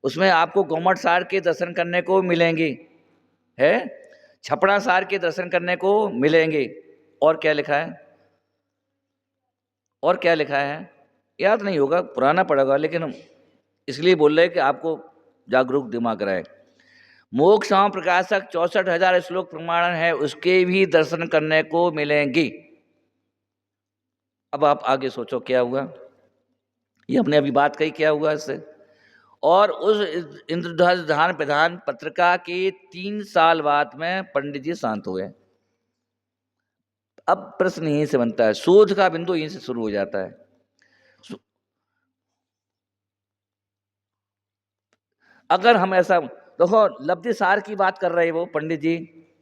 उसमें आपको गोमट सार के दर्शन करने को मिलेंगे, है छपड़ा सार के दर्शन करने को मिलेंगे, और क्या लिखा है? और क्या लिखा है याद नहीं होगा, पुराना पड़ेगा, लेकिन हम इसलिए बोल रहे हैं कि आपको जागरूक दिमाग रहे। मोक्ष प्रकाशक 64,000 श्लोक प्रमाण है, उसके भी दर्शन करने को मिलेंगे। अब आप आगे सोचो क्या हुआ, ये हमने अभी बात कही, क्या हुआ इससे? और उस इंद्रध्वज विधान पत्रिका के 3 साल बाद में पंडित जी शांत हुए। अब प्रश्न यहीं से बनता है, शोध का बिंदु यहीं से शुरू हो जाता है। अगर हम ऐसा देखो, लब्धि सार की बात कर रहे हैं वो पंडित जी,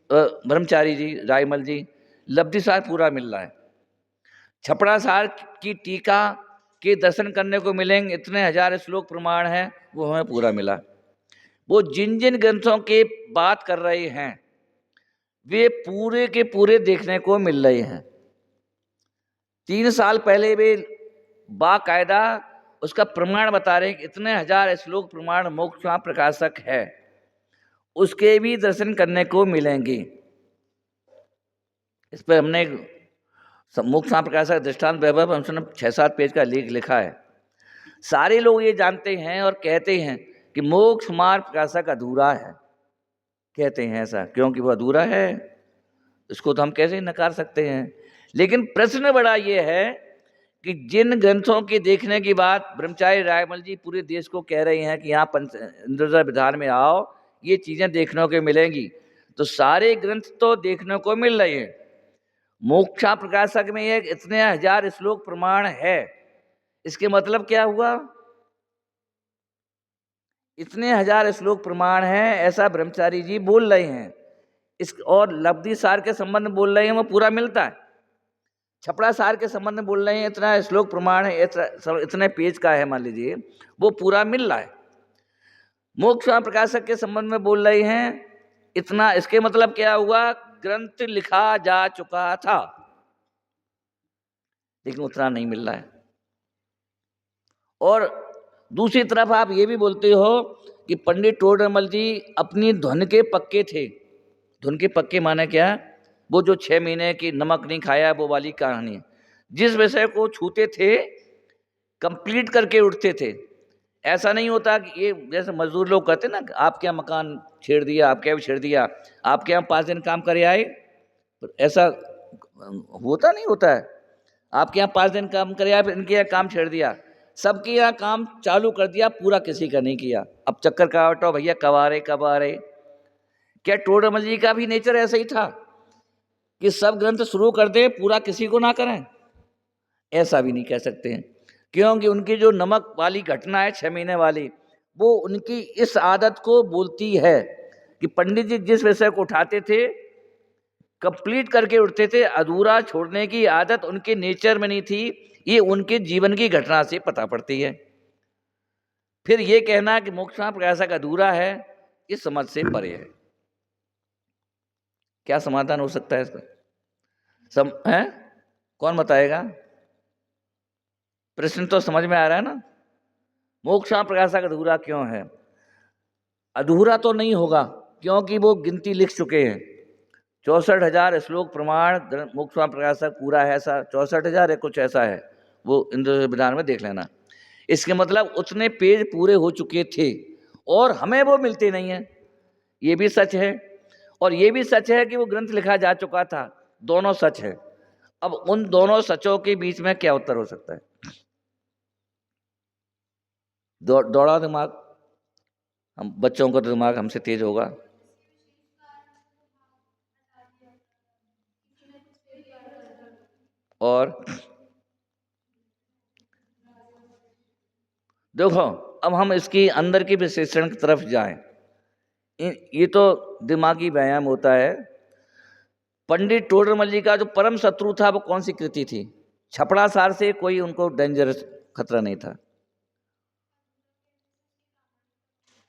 ब्रह्मचारी जी, रायमल जी, लब्धि सार पूरा मिल रहा है। छपड़ा सार की टीका के दर्शन करने को मिलेंगे, इतने 1000 श्लोक प्रमाण है, वो हमें पूरा मिला। वो जिन जिन ग्रंथों के बात कर रहे हैं वे पूरे के पूरे देखने को मिल रहे हैं। 3 साल पहले वे बाकायदा उसका प्रमाण बता रहे हैं कि इतने 1000 श्लोक प्रमाण मोक्ष प्रकाशक है, उसके भी दर्शन करने को मिलेंगे। इस पर हमने एक मोक्ष प्रकाशक दृष्टांत वैभव हमने 6-7 पेज का लेख लिखा है। सारे लोग ये जानते हैं और कहते हैं कि मोक्ष मार्ग प्रकाशक अधूरा है, कहते हैं ऐसा क्योंकि वो अधूरा है, इसको तो हम कैसे नकार सकते हैं। लेकिन प्रश्न बड़ा ये है कि जिन ग्रंथों के देखने की बात ब्रह्मचारी रायमल जी पूरे देश को कह रहे हैं कि यहाँ इंद्रध्वज विधान में आओ, ये चीज़ें देखने को मिलेंगी, तो सारे ग्रंथ तो देखने को मिल रहे हैं। मोक्षा प्रकाशक में एक इतने 1000 श्लोक प्रमाण है, इसके मतलब क्या हुआ? इतने 1000 श्लोक प्रमाण है ऐसा ब्रह्मचारी जी बोल रहे हैं, इस और लब्धि सार के संबंध में बोल रहे हैं वो पूरा मिलता है। छपड़ा सार के संबंध में बोल रहे हैं इतना श्लोक प्रमाण है, इतने पेज का है, मान लीजिए वो पूरा मिल रहा है। मोक्ष प्रकाशक के संबंध में बोल रहे हैं इतना, इसके मतलब क्या हुआ, ग्रंथ लिखा जा चुका था लेकिन उतना नहीं मिल रहा है। और दूसरी तरफ आप ये भी बोलते हो कि पंडित टोडरमल जी अपनी धुन के पक्के थे। धुन के पक्के माने क्या, वो जो 6 महीने की नमक नहीं खाया वो वाली कहानी, जिस विषय को छूते थे कंप्लीट करके उठते थे। ऐसा नहीं होता कि ये जैसे मजदूर लोग कहते ना, आपके यहाँ मकान छेड़ दिया, आपके यहाँ भी छेड़ दिया, आपके यहाँ 5 दिन काम करे आए, ऐसा होता नहीं होता है। आपके यहाँ 5 दिन काम करे आए, फिर इनके यहाँ काम छेड़ दिया, सबके यहाँ काम चालू कर दिया, पूरा किसी का नहीं किया। अब चक्कर का हटाओ भैया, कब आ रहे कब आ रहे। क्या टोडरमल जी का भी नेचर ऐसा ही था कि सब ग्रंथ शुरू कर दे, पूरा किसी को ना करें? ऐसा भी नहीं कह सकते हैं, क्योंकि उनकी जो नमक वाली घटना है 6 महीने वाली, वो उनकी इस आदत को बोलती है कि पंडित जी जिस विषय को उठाते थे कंप्लीट करके उठते थे, अधूरा छोड़ने की आदत उनके नेचर में नहीं थी। ये उनके जीवन की घटना से पता पड़ती है। फिर ये कहना कि मोक्ष प्रकाशक अधूरा है, इस समझ से परे है। क्या समाधान हो सकता है इसका? है कौन बताएगा? प्रश्न तो समझ में आ रहा है ना। मोक्ष प्रकाशक अधूरा क्यों है? अधूरा तो नहीं होगा क्योंकि वो गिनती लिख चुके हैं। 64,000 श्लोक प्रमाण मोक्ष प्रकाशक पूरा है, ऐसा 64,000 है, कुछ ऐसा है, वो इंद्र विधान में देख लेना। इसके मतलब उतने पेज पूरे हो चुके थे और हमें वो मिलते नहीं हैं, ये भी सच है। और ये भी सच है कि वो ग्रंथ लिखा जा चुका था, दोनों सच है। अब उन दोनों सचों के बीच में क्या उत्तर हो सकता है? दौड़ा दिमाग, हम बच्चों का दिमाग हमसे तेज होगा। और देखो, अब हम इसकी अंदर की विश्लेषण की तरफ जाएं। ये तो दिमागी व्यायाम होता है। पंडित टोडरमल जी का जो परम शत्रु था वो कौन सी कृति थी? छपड़ा सार से कोई उनको डेंजरस खतरा नहीं था।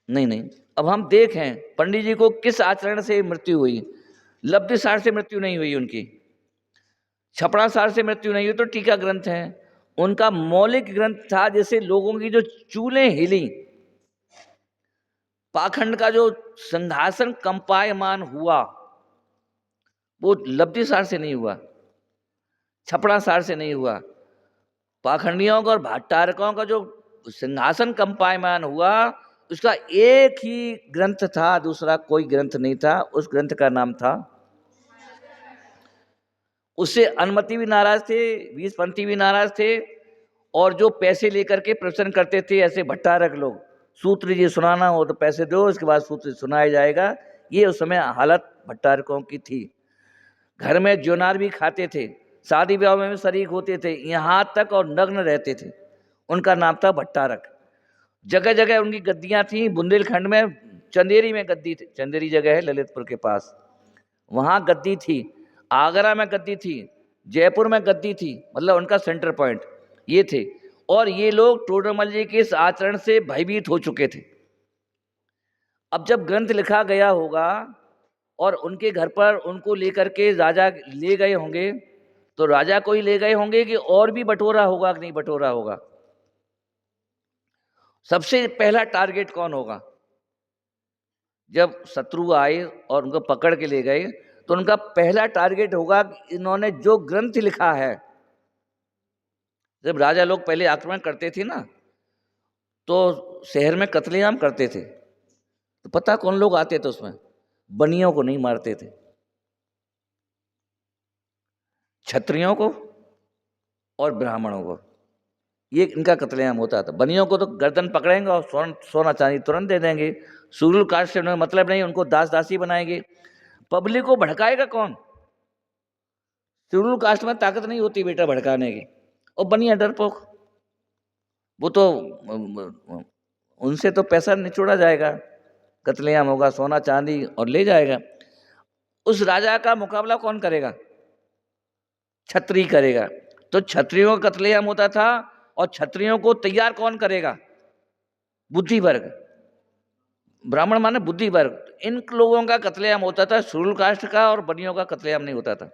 नहीं नहीं, अब हम देखें पंडित जी को किस आचरण से मृत्यु हुई। लब्धि सार से मृत्यु नहीं हुई उनकी, छपड़ा सार से मृत्यु नहीं हुई, तो टीका ग्रंथ है उनका। मौलिक ग्रंथ था, जैसे लोगों की जो चूलें हिली, पाखंड का जो सिंहासन कंपायमान हुआ, वो लब्धि सार से नहीं हुआ, छपड़ा सार से नहीं हुआ। पाखंडियों का और भाट्टारकों का जो सिंहासन कंपायमान हुआ, उसका एक ही ग्रंथ था, दूसरा कोई ग्रंथ नहीं था। उस ग्रंथ का नाम था, उससे अनुमति भी नाराज थे, 20 पंथी भी नाराज थे, और जो पैसे लेकर के प्रवचन करते थे ऐसे भट्टारक लोग, सूत्र जी सुनाना हो तो पैसे दो, उसके बाद सूत्र सुनाया जाएगा, ये उस समय हालत भट्टारकों की थी। घर में ज्योनार भी खाते थे, शादी ब्याह में भी शरीक होते थे, यहाँ तक और नग्न रहते थे। उनका नाम था भट्टारक। जगह जगह उनकी गद्दियाँ थी। बुंदेलखंड में चंदेरी में गद्दी थी, चंदेरी जगह है ललितपुर के पास, वहाँ गद्दी थी। आगरा में गद्दी थी, जयपुर में गद्दी थी, मतलब उनका सेंटर पॉइंट ये थे। और ये लोग टोडरमल जी के इस आचरण से भयभीत हो चुके थे। अब जब ग्रंथ लिखा गया होगा और उनके घर पर उनको लेकर के राजा ले गए होंगे, तो राजा को ही ले गए होंगे कि और भी बटोरा होगा कि नहीं बटोरा होगा? सबसे पहला टारगेट कौन होगा? जब शत्रु आए और उनको पकड़ के ले गए, तो उनका पहला टारगेट होगा कि इन्होंने जो ग्रंथ लिखा है। जब राजा लोग पहले आक्रमण करते थे ना, तो शहर में कत्लेआम करते थे, तो पता कौन लोग आते थे उसमें? बनियों को नहीं मारते थे, क्षत्रियों को और ब्राह्मणों को, ये इनका कत्लेआम होता था। बनियों को तो गर्दन पकड़ेंगे और सोना चांदी तुरंत दे देंगे। शुरू कास्ट से उन्हें मतलब नहीं, उनको दास दासी बनाएंगे। पब्लिक को भड़काएगा कौन? शेड्यूल कास्ट में ताकत नहीं होती बेटा भड़काने की, और बनिया डरपोक, वो तो उनसे तो पैसा निचोड़ा जाएगा, कत्लेआम होगा, सोना चांदी और ले जाएगा। उस राजा का मुकाबला कौन करेगा? क्षत्रिय करेगा। तो क्षत्रियों का कत्लेआम होता था, और क्षत्रियों को तैयार कौन करेगा? बुद्धि वर्ग। ब्राह्मण माने बुद्धि वर्ग। इन लोगों का कत्लेआम होता था, शूद्र कास्ट का और बनियों का कत्लेआम नहीं होता था।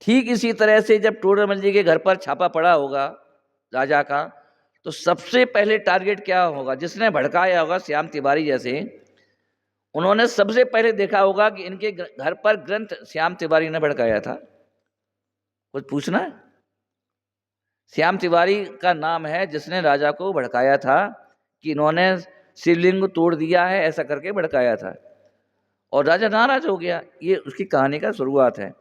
ठीक इसी तरह से जब टोडरमल जी के घर पर छापा पड़ा होगा राजा का, तो सबसे पहले टारगेट क्या होगा? जिसने भड़काया होगा श्याम तिवारी जैसे, उन्होंने सबसे पहले देखा होगा कि इनके घर पर ग्रंथ श्याम तिवारी ने भड़काया था। कुछ पूछना है? श्याम तिवारी का नाम है जिसने राजा को भड़काया था कि इन्होंने शिवलिंग तोड़ दिया है, ऐसा करके भड़काया था, और राजा नाराज हो गया। ये उसकी कहानी का शुरुआत है।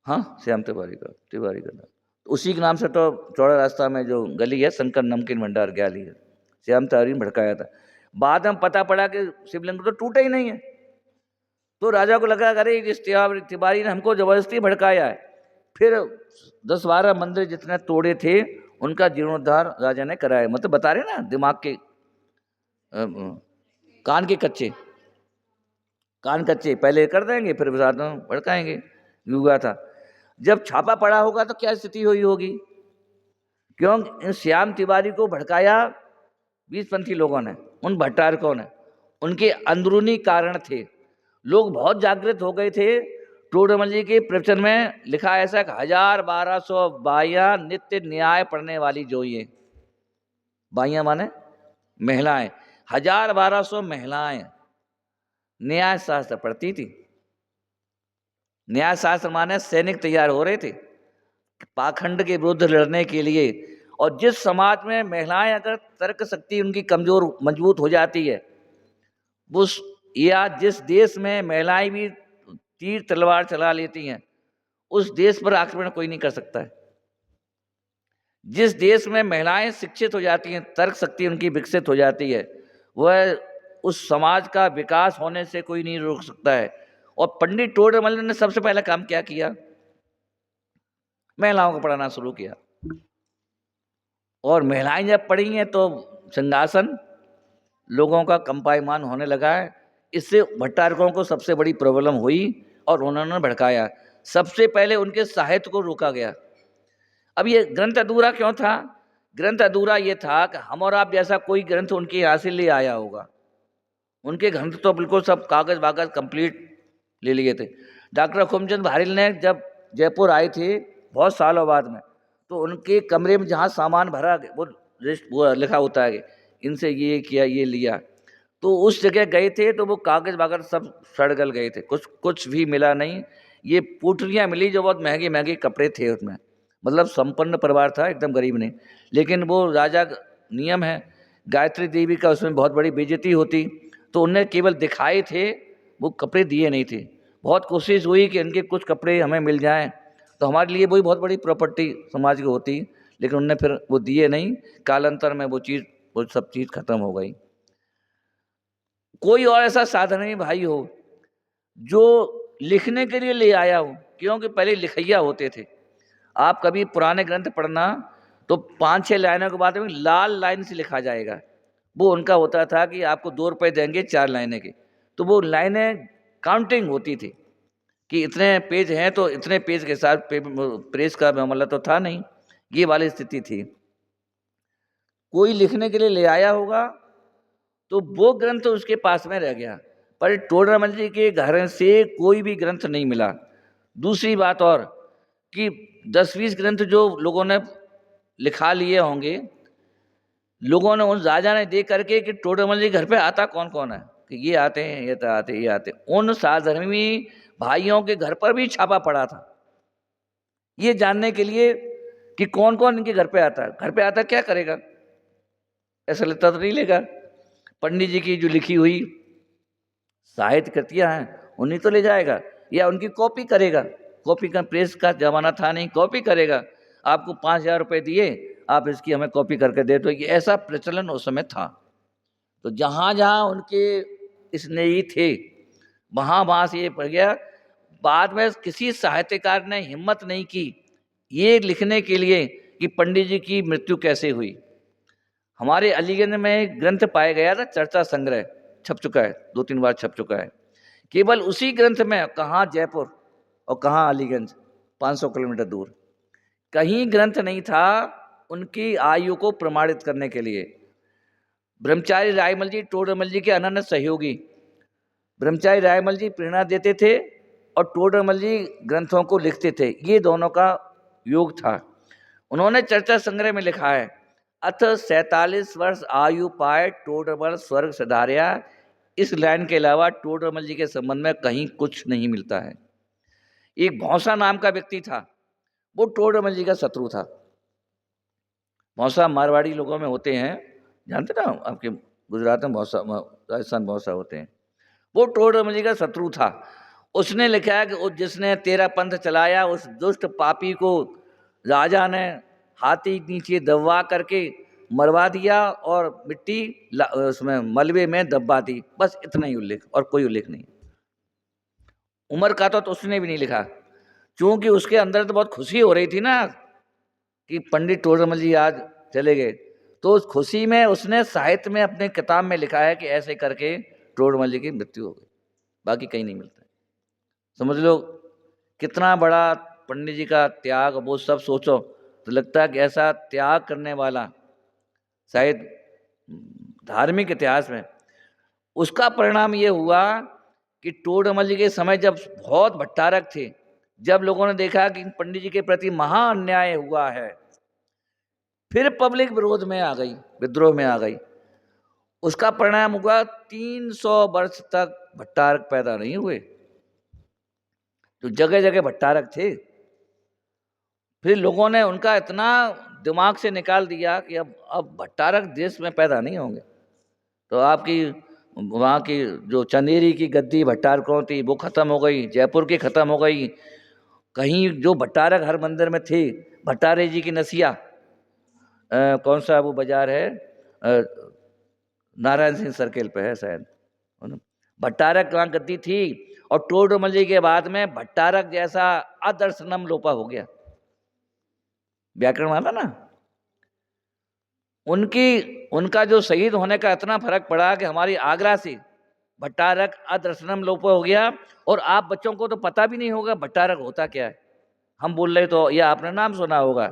हाँ, श्याम तिवारी का नाम उसी के नाम से तो चौड़ा रास्ता में जो गली है, शंकर नमकीन भंडार गली है, श्याम तिवारी ने भड़काया था। बाद में पता पड़ा कि शिवलिंग तो टूटा ही नहीं है। तो राजा को लगा, अरे इस तिवारी ने हमको जबरदस्ती भड़काया है। फिर 10-12 मंदिर जितने तोड़े थे उनका जीर्णोद्धार राजा ने कराया। मतलब बता रहे ना, दिमाग के कान कच्चे पहले कर देंगे, फिर बाद में भड़काएंगे। युवा था। जब छापा पड़ा होगा तो क्या स्थिति हुई होगी? क्यों श्याम तिवारी को भड़काया बीसपंथी लोगों ने, उन भट्टारकों ने। उनके अंदरूनी कारण थे। लोग बहुत जागृत हो गए थे। टोडरमल जी के प्रवचन में लिखा है ऐसा, 1200 बाइयां नित्य न्याय पढ़ने वाली जो ये बाइयां माने महिलाएं, 1200 महिलाएं न्याय शास्त्र पढ़ती थी। न्याय शास्त्र माने सैनिक तैयार हो रहे थे पाखंड के विरुद्ध लड़ने के लिए। और जिस समाज में महिलाएं अगर तर्क शक्ति उनकी कमजोर मजबूत हो जाती है, उस या जिस देश में महिलाएं भी तीर तलवार चला लेती हैं, उस देश पर आक्रमण कोई नहीं कर सकता है। जिस देश में महिलाएं शिक्षित हो जाती हैं, तर्क शक्ति उनकी विकसित हो जाती है, वह उस समाज का विकास होने से कोई नहीं रोक सकता है। और पंडित टोडरमल ने सबसे पहला काम क्या किया? महिलाओं को पढ़ाना शुरू किया। और महिलाएं जब पढ़ी हैं तो सिंहासन लोगों का कंपायमान होने लगा है। इससे भट्टारकों को सबसे बड़ी प्रॉब्लम हुई और उन्होंने भड़काया। सबसे पहले उनके साहित्य को रोका गया। अब ये ग्रंथ अधूरा क्यों था? ग्रंथ अधूरा ये था कि हम और आप जैसा कोई ग्रंथ उनके यहाँ से ले आया होगा। उनके ग्रंथ तो बिल्कुल सब कागज वागज कंप्लीट ले लिए थे। डॉक्टर हुकुमचंद भारिल ने जब जयपुर आए थे बहुत सालों बाद में, तो उनके कमरे में जहाँ सामान भरा वो लिखा होता है कि इनसे ये किया, ये लिया, तो उस जगह गए थे तो वो कागज वागज सब सड़ गल गए थे, कुछ भी मिला नहीं। ये पुटलियाँ मिली जो बहुत महंगे महंगे कपड़े थे उसमें। मतलब संपन्न परिवार था, एकदम गरीब नहीं। लेकिन वो राजा नियम है, गायत्री देवी का उसमें बहुत बड़ी बेइज्जती होती, तो उनने केवल दिखाए थे, वो कपड़े दिए नहीं थे। बहुत कोशिश हुई कि इनके कुछ कपड़े हमें मिल जाएं तो हमारे लिए वही बहुत बड़ी प्रॉपर्टी समाज की होती, लेकिन उनने फिर वो दिए नहीं। कालांतर में वो सब चीज़ खत्म हो गई। कोई और ऐसा साधन नहीं भाई हो जो लिखने के लिए ले आया हो, क्योंकि पहले लिखैया होते थे। आप कभी पुराने ग्रंथ पढ़ना तो 5-6 लाइनों के बाद में लाल लाइन से लिखा जाएगा। वो उनका होता था कि आपको 2 रुपये देंगे 4 लाइनें के, तो वो लाइनें काउंटिंग होती थी कि इतने पेज हैं तो इतने पेज के साथ प्रेस का मामला तो था नहीं, ये वाली स्थिति थी। कोई लिखने के लिए ले आया होगा तो वो ग्रंथ उसके पास में रह गया, पर टोडरमल जी के घर से कोई भी ग्रंथ नहीं मिला। दूसरी बात और कि 10-20 ग्रंथ जो लोगों ने लिखा लिए होंगे, लोगों ने उन राजा ने देख करके कि टोडरमल जी घर पे आता कौन कौन है, कि ये आते हैं, ये तो आते, ये आते, उन साधर्मी भाइयों के घर पर भी छापा पड़ा था ये जानने के लिए कि कौन कौन इनके घर पे आता है। घर पे आता क्या करेगा? ऐसा लगता तो नहीं लेगा। पंडित जी की जो लिखी हुई साहित्य कृतियाँ हैं उन्हीं तो ले जाएगा, या उनकी कॉपी करेगा। कॉपी का प्रेस का जमाना था नहीं, कॉपी करेगा। आपको 5,000 रुपये दिए, आप इसकी हमें कॉपी करके दे दो, ये ऐसा प्रचलन उस समय था। तो जहाँ जहाँ उनके स्नेही थे वहाँ वहाँ से ये पड़ गया। बाद में किसी साहित्यकार ने हिम्मत नहीं की ये लिखने के लिए कि पंडित जी की मृत्यु कैसे हुई। हमारे अलीगंज में एक ग्रंथ पाया गया था, चर्चा संग्रह, छप चुका है, 2-3 बार छप चुका है, केवल उसी ग्रंथ में, कहाँ जयपुर और कहाँ अलीगंज, 500 किलोमीटर दूर, कहीं ग्रंथ नहीं था उनकी आयु को प्रमाणित करने के लिए। ब्रह्मचारी रायमल जी टोडरमल जी के अनन्य सहयोगी। ब्रह्मचारी रायमल जी प्रेरणा देते थे और टोडरमल जी ग्रंथों को लिखते थे, ये दोनों का योग था। उन्होंने चर्चा संग्रह में लिखा है, अथ 47 वर्ष आयु पाए टोडरमल स्वर्ग सिधार्या। इस लाइन के अलावा टोडरमल जी के संबंध में कहीं कुछ नहीं मिलता है। एक भौसा नाम का व्यक्ति था, वो टोडरमल जी का शत्रु था। भौसा मारवाड़ी लोगों में होते हैं, जानते ना, आपके गुजरात में भौसा, राजस्थान भौसा होते हैं। वो टोडरमल जी का शत्रु था। उसने लिखा है कि जिसने तेरा पंथ चलाया, उस दुष्ट पापी को राजा ने हाथी नीचे दबवा करके मरवा दिया और मिट्टी उसमें मलबे में दबा दी। बस इतना ही उल्लेख, और कोई उल्लेख नहीं। उमर का तो उसने भी नहीं लिखा, क्योंकि उसके अंदर तो बहुत खुशी हो रही थी ना कि पंडित टोडरमल जी आज चले गए, तो उस खुशी में उसने साहित्य में अपने किताब में लिखा है कि ऐसे करके टोडरमल जी की मृत्यु हो गई। बाकी कहीं नहीं मिलता। समझ लो कितना बड़ा पंडित जी का त्याग। वो सब सोचो तो लगता है कि ऐसा त्याग करने वाला शायद धार्मिक इतिहास में, उसका परिणाम ये हुआ कि टोडरमल जी के समय जब बहुत भट्टारक थे, जब लोगों ने देखा कि पंडित जी के प्रति महा अन्याय हुआ है, फिर पब्लिक विरोध में आ गई, विद्रोह में आ गई। उसका परिणाम हुआ 300 वर्ष तक भट्टारक पैदा नहीं हुए। तो जगह जगह भट्टारक थे। फिर लोगों ने उनका इतना दिमाग से निकाल दिया कि अब भट्टारक देश में पैदा नहीं होंगे। तो आपकी वहाँ की जो चंदेरी की गद्दी भट्टारकों थी वो खत्म हो गई, जयपुर की खत्म हो गई। कहीं जो भट्टारक हर मंदिर में थे, भट्टारे जी की नसिया, कौन सा वो बाजार है, नारायण सिंह सर्किल पे है शायद, भट्टारक वहाँ गद्दी थी। और टोडरमल जी के बाद में भट्टारक जैसा अदर्शनम लोपा हो गया। व्याकरण वाला ना, उनका जो शहीद होने का इतना फर्क पड़ा कि हमारी आगरा से भट्टारक अदर्शनम लोपा हो गया। और आप बच्चों को तो पता भी नहीं होगा भट्टारक होता क्या है। हम बोल रहे तो यह आपने नाम सुना होगा।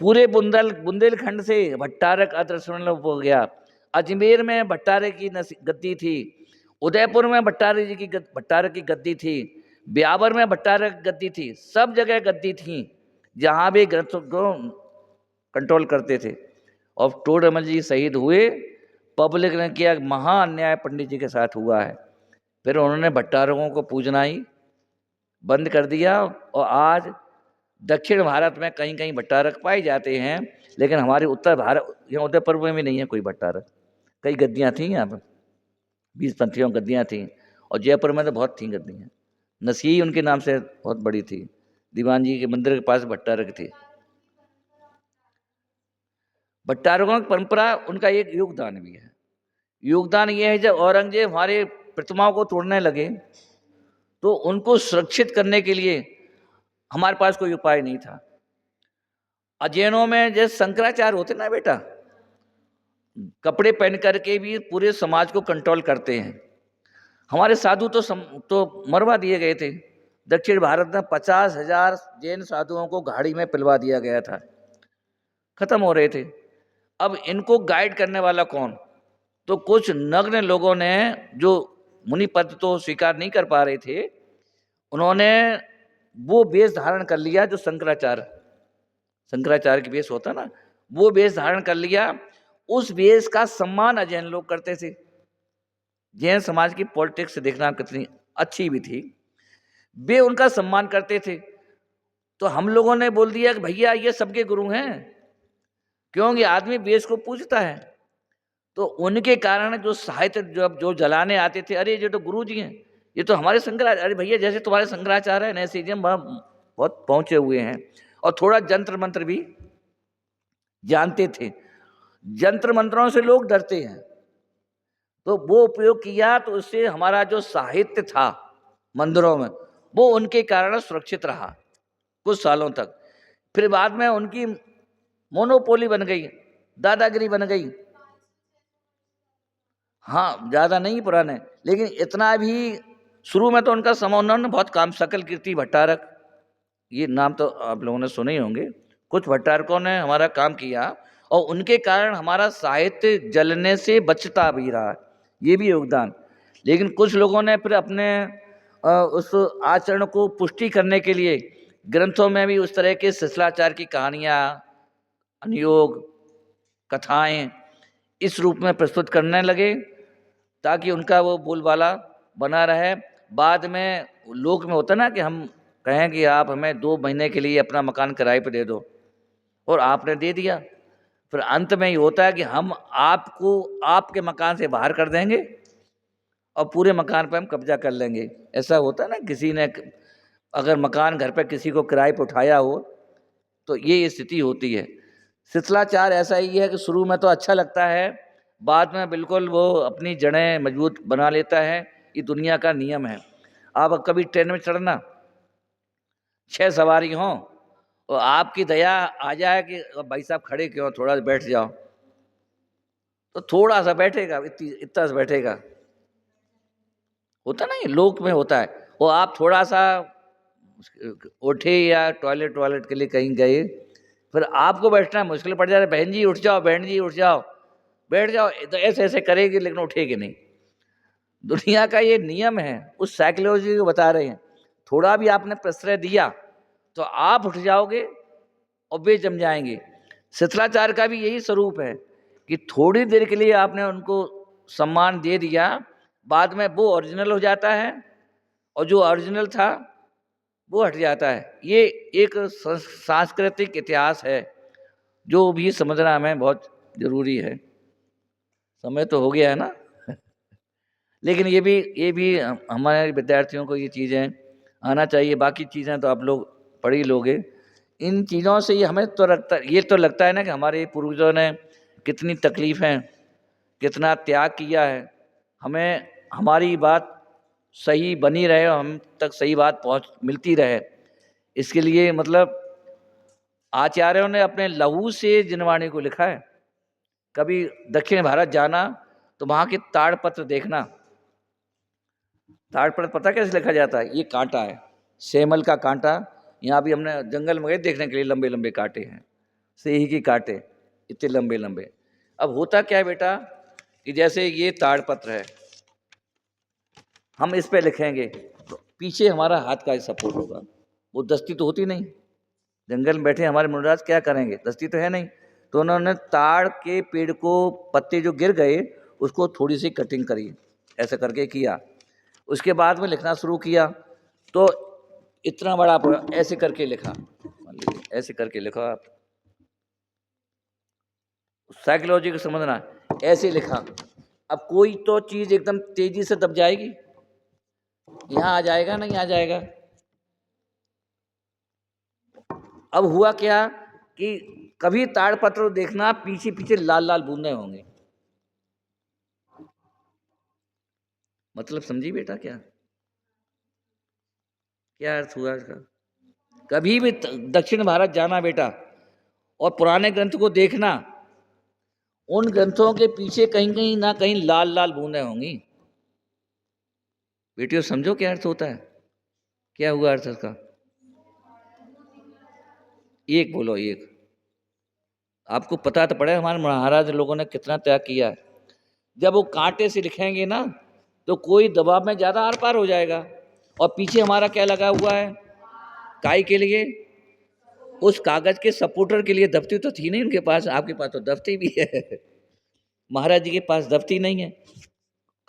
पूरे बुंदेलखंड से भट्टारक अदर्शनम लोप हो गया। अजमेर में भट्टारक की गद्दी थी, उदयपुर में भट्टारक की गद्दी थी, ब्यावर में भट्टारक गद्दी थी, सब जगह गद्दी थी जहां भी ग्रंथों को कंट्रोल करते थे। और टोडरमल जी शहीद हुए, पब्लिक ने किया महा अन्याय पंडित जी के साथ हुआ है। फिर उन्होंने भट्टारकों को पूजना ही बंद कर दिया। और आज दक्षिण भारत में कहीं कहीं भट्टारक पाए जाते हैं, लेकिन हमारे उत्तर भारत, यहाँ उदयपुर में भी नहीं है कोई भट्टारक। कई गद्दियाँ थी यहाँ पर, 20 पंथियों गद्दियाँ थी, और जयपुर में तो बहुत थी गद्दियाँ। नसीही उनके नाम से बहुत बड़ी थी, दीवान जी के मंदिर के पास भट्टारक थी। भट्टारकों की परंपरा, उनका एक योगदान भी है। योगदान ये है, जब औरंगजेब हमारे प्रतिमाओं को तोड़ने लगे तो उनको सुरक्षित करने के लिए हमारे पास कोई उपाय नहीं था। अजैनों में जैसे शंकराचार्य होते ना बेटा, कपड़े पहन करके भी पूरे समाज को कंट्रोल करते हैं। हमारे साधु तो मरवा दिए गए थे। दक्षिण भारत में 50,000 जैन साधुओं को गाड़ी में पिलवा दिया गया था, खत्म हो रहे थे। अब इनको गाइड करने वाला कौन? तो कुछ नग्न लोगों ने, जो मुनि पद तो स्वीकार नहीं कर पा रहे थे, उन्होंने वो वेश धारण कर लिया जो शंकराचार्य की वेश होता ना, वो वेश धारण कर लिया। उस वेश का सम्मान अजैन लोग करते थे। जैन समाज की पॉलिटिक्स देखना कितनी अच्छी भी थी, वे उनका सम्मान करते थे। तो हम लोगों ने बोल दिया कि भैया ये सबके गुरु हैं, क्योंकि आदमी वेश को पूजता है। तो उनके कारण जो साहित्य जो जलाने आते थे, अरे ये तो गुरु जी हैं, ये तो हमारे शंकराचार्य, अरे भैया जैसे तुम्हारे शंकराचार्य हैं ऐसे ही हम बहुत पहुंचे हुए हैं। और थोड़ा जंत्र मंत्र भी जानते थे। जंत्र मंत्रों से लोग डरते हैं, तो वो उपयोग किया, तो उससे हमारा जो साहित्य था मंदिरों में, वो उनके कारण सुरक्षित रहा कुछ सालों तक। फिर बाद में उनकी मोनोपोली बन गई, दादागिरी बन गई। हाँ, ज़्यादा नहीं पुराने, लेकिन इतना भी शुरू में तो उनका समय उन्होंने बहुत काम, सकल कीर्ति भट्टारक, ये नाम तो आप लोगों ने सुने ही होंगे। कुछ भट्टारकों ने हमारा काम किया और उनके कारण हमारा साहित्य जलने से बचता भी रहा, ये भी योगदान। लेकिन कुछ लोगों ने फिर अपने उस आचरण को पुष्टि करने के लिए ग्रंथों में भी उस तरह के शिष्टाचार की कहानियाँ, अनुयोग, कथाएं इस रूप में प्रस्तुत करने लगे ताकि उनका वो बोलबाला बना रहे। बाद में लोक में होता ना कि हम कहें कि आप हमें 2 महीने के लिए अपना मकान किराए पे दे दो, और आपने दे दिया, फिर अंत में ये होता है कि हम आपको आपके मकान से बाहर कर देंगे और पूरे मकान पे हम कब्जा कर लेंगे। ऐसा होता है ना, किसी ने अगर मकान घर पे किसी को किराए पे उठाया हो तो ये स्थिति होती है। शिथिलाचार ऐसा ही है कि शुरू में तो अच्छा लगता है, बाद में बिल्कुल वो अपनी जड़ें मजबूत बना लेता है। ये दुनिया का नियम है। आप कभी ट्रेन में चढ़ना, 6 सवारी हों और आपकी दया आ जाए कि भाई साहब खड़े क्यों, थोड़ा बैठ जाओ, तो थोड़ा सा बैठेगा, इतना सा बैठेगा। होता नहीं, लोक में होता है। वो आप थोड़ा सा उठे या टॉयलेट वॉयलेट के लिए कहीं गए, फिर आपको बैठना मुश्किल पड़ जाता है, बहन जी उठ जाओ, बहन जी उठ जाओ, बैठ जाओ, तो ऐसे ऐसे करेगी लेकिन उठेगी नहीं। दुनिया का ये नियम है, उस साइकोलॉजी को बता रहे हैं। थोड़ा भी आपने प्रश्रय दिया तो आप उठ जाओगे और वे जम जाएंगे। शिथिलाचार का भी यही स्वरूप है कि थोड़ी देर के लिए आपने उनको सम्मान दे दिया, बाद में वो ओरिजिनल हो जाता है और जो ओरिजिनल था वो हट जाता है। ये एक सांस्कृतिक इतिहास है जो भी समझना हमें बहुत जरूरी है। समय तो हो गया है ना लेकिन ये भी हमारे विद्यार्थियों को ये चीज़ें आना चाहिए। बाकी चीज़ें तो आप लोग पढ़ ही लोगे। इन चीज़ों से ये तो लगता है ना कि हमारे पूर्वजों ने कितनी तकलीफ़ें, कितना त्याग किया है। हमें हमारी बात सही बनी रहे और हम तक सही बात पहुँच मिलती रहे, इसके लिए मतलब आचार्यों ने अपने लहू से जिनवाणी को लिखा है। कभी दक्षिण भारत जाना तो वहाँ के ताड़पत्र देखना। ताड़पत्र पता कैसे लिखा जाता है? ये कांटा है, सेमल का कांटा। यहाँ भी हमने जंगल में गए देखने के लिए, लंबे लंबे कांटे हैं, सेही के कांटे, इतने लंबे लंबे। अब होता क्या है बेटा कि जैसे ये ताड़पत्र है, हम इस पे लिखेंगे तो पीछे हमारा हाथ का सपोर्ट होगा। वो दस्ती तो होती नहीं, जंगल में बैठे हमारे मुनिराज क्या करेंगे, दस्ती तो है नहीं। तो उन्होंने ताड़ के पेड़ को, पत्ते जो गिर गए उसको थोड़ी सी कटिंग करी, ऐसे करके किया। उसके बाद में लिखना शुरू किया तो इतना बड़ा ऐसे करके लिखा, मान लीजिए ऐसे करके लिखा। आप साइकोलॉजी को समझना, ऐसे लिखा। अब कोई तो चीज़ एकदम तेजी से दब जाएगी, यहाँ आ जाएगा, नहीं आ जाएगा। अब हुआ क्या कि कभी ताड़पत्र देखना, पीछे पीछे लाल लाल बूंदे होंगे। मतलब समझी बेटा क्या क्या अर्थ हुआ इसका? कभी भी दक्षिण भारत जाना बेटा और पुराने ग्रंथ को देखना, उन ग्रंथों के पीछे कहीं कहीं ना कहीं लाल लाल बूंदें होंगी। बेटियों समझो क्या अर्थ होता है, क्या हुआ अर्थ इसका? एक बोलो, एक। आपको पता तो पड़े हमारे महाराज लोगों ने कितना त्याग किया है। जब वो कांटे से लिखेंगे ना तो कोई दबाव में ज़्यादा आर पार हो जाएगा। और पीछे हमारा क्या लगा हुआ है, काई के लिए, उस कागज के सपोर्टर के लिए दफ्ती तो थी नहीं उनके पास। आपके पास तो दफ्ती भी है महाराज जी के पास दफ्ती नहीं है,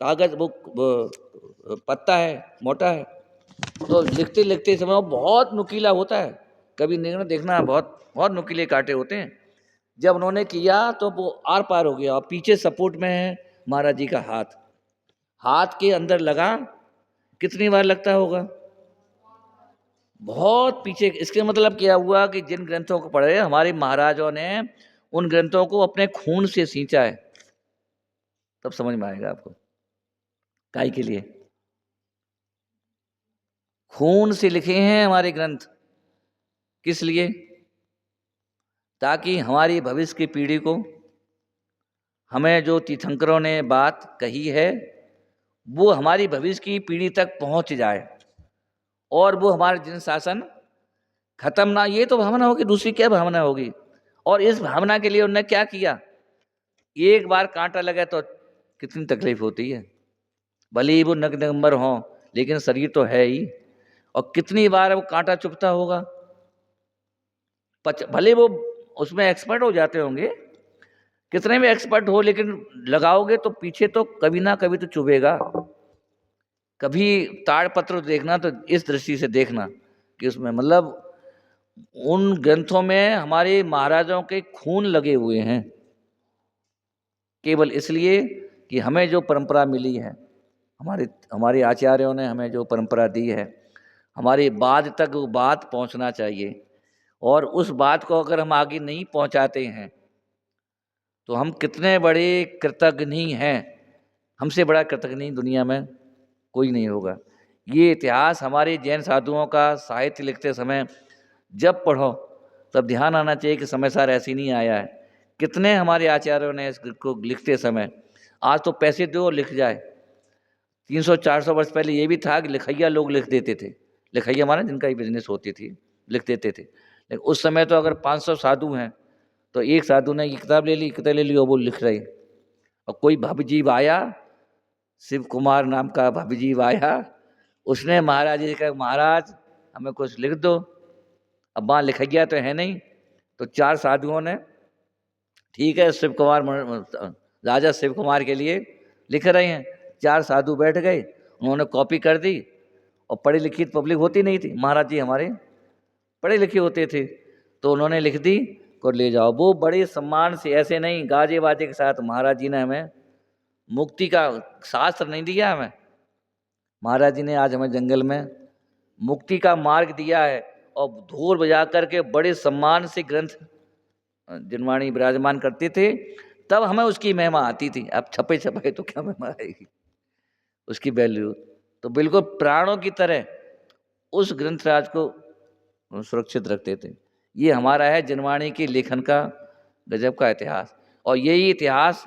कागज वो पत्ता है, मोटा है, तो लिखते लिखते समय वो बहुत नुकीला होता है। कभी निर्णय देखना, बहुत बहुत नुकीले कांटे होते हैं। जब उन्होंने किया तो वो आर पार हो गया और पीछे सपोर्ट में है महाराज जी का हाथ। हाथ के अंदर लगा, कितनी बार लगता होगा, बहुत पीछे। इसके मतलब क्या हुआ कि जिन ग्रंथों को पढ़े हमारे महाराजों ने, उन ग्रंथों को अपने खून से सींचा है। तब समझ में आएगा आपको काई के लिए खून से लिखे हैं हमारे ग्रंथ। किस लिए? ताकि हमारी भविष्य की पीढ़ी को हमें जो तीर्थंकरों ने बात कही है वो हमारी भविष्य की पीढ़ी तक पहुंच जाए और वो हमारा जिन शासन खत्म ना, ये तो भावना होगी, दूसरी क्या भावना होगी। और इस भावना के लिए उन्होंने क्या किया, एक बार कांटा लगे तो कितनी तकलीफ होती है, भले ही वो नग्नम्बर हों लेकिन शरीर तो है ही, और कितनी बार वो कांटा चुभता होगा। भले वो उसमें एक्सपर्ट हो जाते होंगे, कितने भी एक्सपर्ट हो, लेकिन लगाओगे तो पीछे तो कभी ना कभी तो चुभेगा। कभी ताड़पत्र देखना तो इस दृष्टि से देखना कि उसमें मतलब उन ग्रंथों में हमारे महाराजाओं के खून लगे हुए हैं, केवल इसलिए कि हमें जो परंपरा मिली है, हमारे हमारे आचार्यों ने हमें जो परंपरा दी है, हमारी बाद तक वो बात पहुंचना चाहिए। और उस बात को अगर हम आगे नहीं पहुंचाते हैं तो हम कितने बड़े कृतघ्न हैं, हमसे बड़ा कृतघ्न दुनिया में कोई नहीं होगा। ये इतिहास हमारे जैन साधुओं का साहित्य लिखते समय जब पढ़ो तब ध्यान आना चाहिए कि समय सार ऐसे नहीं आया है। कितने हमारे आचार्यों ने इसको लिखते समय, आज तो पैसे दो और लिख जाए, 300-400 वर्ष पहले ये भी था कि लिखैया लोग लिख देते थे। लिखैया माना जिनका ही बिजनेस होती थी, लिख देते थे। लेकिन उस समय तो अगर 500 साधु हैं तो एक साधु ने ये किताब ले ली और वो लिख रहे। और कोई भवजीव आया, शिव कुमार नाम का भवजीव आया, उसने महाराज जी का, महाराज हमें कुछ लिख दो। अब वहाँ लिखैया तो है नहीं, तो 4 साधुओं ने, ठीक है शिव कुमार, राजा शिव कुमार के लिए लिख रहे हैं। 4 साधु बैठ गए, उन्होंने कॉपी कर दी, और पढ़ी लिखी पब्लिक होती नहीं थी, महाराज जी हमारे पढ़े लिखे होते थे, तो उन्होंने लिख दी और ले जाओ। वो बड़े सम्मान से, ऐसे नहीं गाजे बाजे के साथ, महाराज जी ने हमें मुक्ति का शास्त्र नहीं दिया हमें, महाराज जी ने आज हमें जंगल में मुक्ति का मार्ग दिया है। और ढोल बजा करके बड़े सम्मान से ग्रंथ जिनवाणी विराजमान करते थे, तब हमें उसकी महिमा आती थी। अब छपे छपाए तो क्या महिमा आएगी उसकी वैल्यू। तो बिल्कुल प्राणों की तरह उस ग्रंथराज को सुरक्षित रखते थे। ये हमारा है जिनवाणी के लेखन का गजब का इतिहास। और यही इतिहास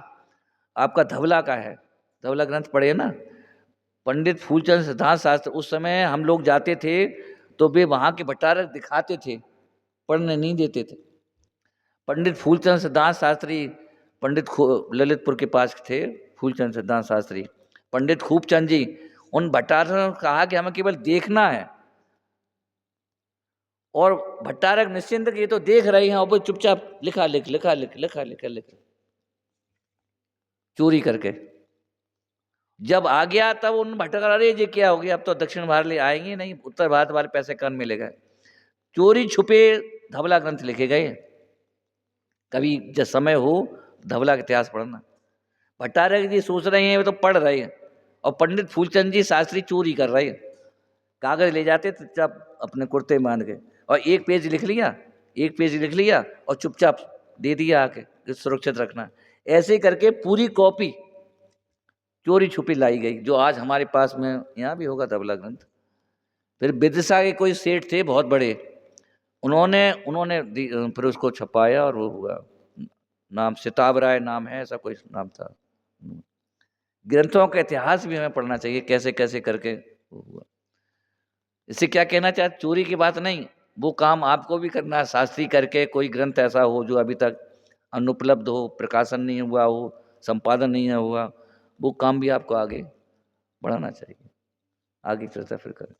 आपका धवला का है। धवला ग्रंथ पढ़े ना, पंडित फूलचंद सिद्धांत शास्त्र, उस समय हम लोग जाते थे तो वे वहाँ के भट्टारक दिखाते थे, पढ़ने नहीं देते थे। पंडित फूलचंद सिद्धांत शास्त्री, ललितपुर के पास थे फूलचंद सिद्धांत शास्त्री, पंडित खूबचंद जी, उन भट्टारकों ने कहा कि हमें केवल देखना है। और भट्टारक निश्चिंत ये तो देख रहे हैं, और वो चुपचाप लिख चोरी करके। जब आ गया तब उन भट्टारक, अरे ये क्या हो गया, अब तो दक्षिण भारत ले आएंगे नहीं, उत्तर भारत वाले पैसे कौन मिलेगा। चोरी छुपे धवला ग्रंथ लिखे गए। कभी जब समय हो धवला का इतिहास पढ़ना। भट्टारक जी सोच रहे हैं, वो तो पढ़ रहे हैं, और पंडित फूलचंद जी शास्त्री चोरी कर रहे हैं। कागज ले जाते चुपचाप अपने कुर्ते में बांध के, और एक पेज लिख लिया और चुपचाप दे दिया आके कि सुरक्षित रखना। ऐसे करके पूरी कॉपी चोरी छुपी लाई गई, जो आज हमारे पास में यहाँ भी होगा धवला ग्रंथ। फिर विदिशा के कोई सेठ थे बहुत बड़े, उन्होंने उन्होंने फिर उसको छपाया और वो हुआ। नाम सिताब राय नाम है, ऐसा कोई नाम था। ग्रंथों का इतिहास भी हमें पढ़ना चाहिए, कैसे कैसे करके वो हुआ। इससे क्या कहना चाहते, चोरी की बात नहीं, वो काम आपको भी करना है। शास्त्री करके कोई ग्रंथ ऐसा हो जो अभी तक अनुपलब्ध हो, प्रकाशन नहीं हुआ हो, संपादन नहीं हुआ, वो काम भी आपको आगे बढ़ाना चाहिए। आगे चर्चा फिर करें।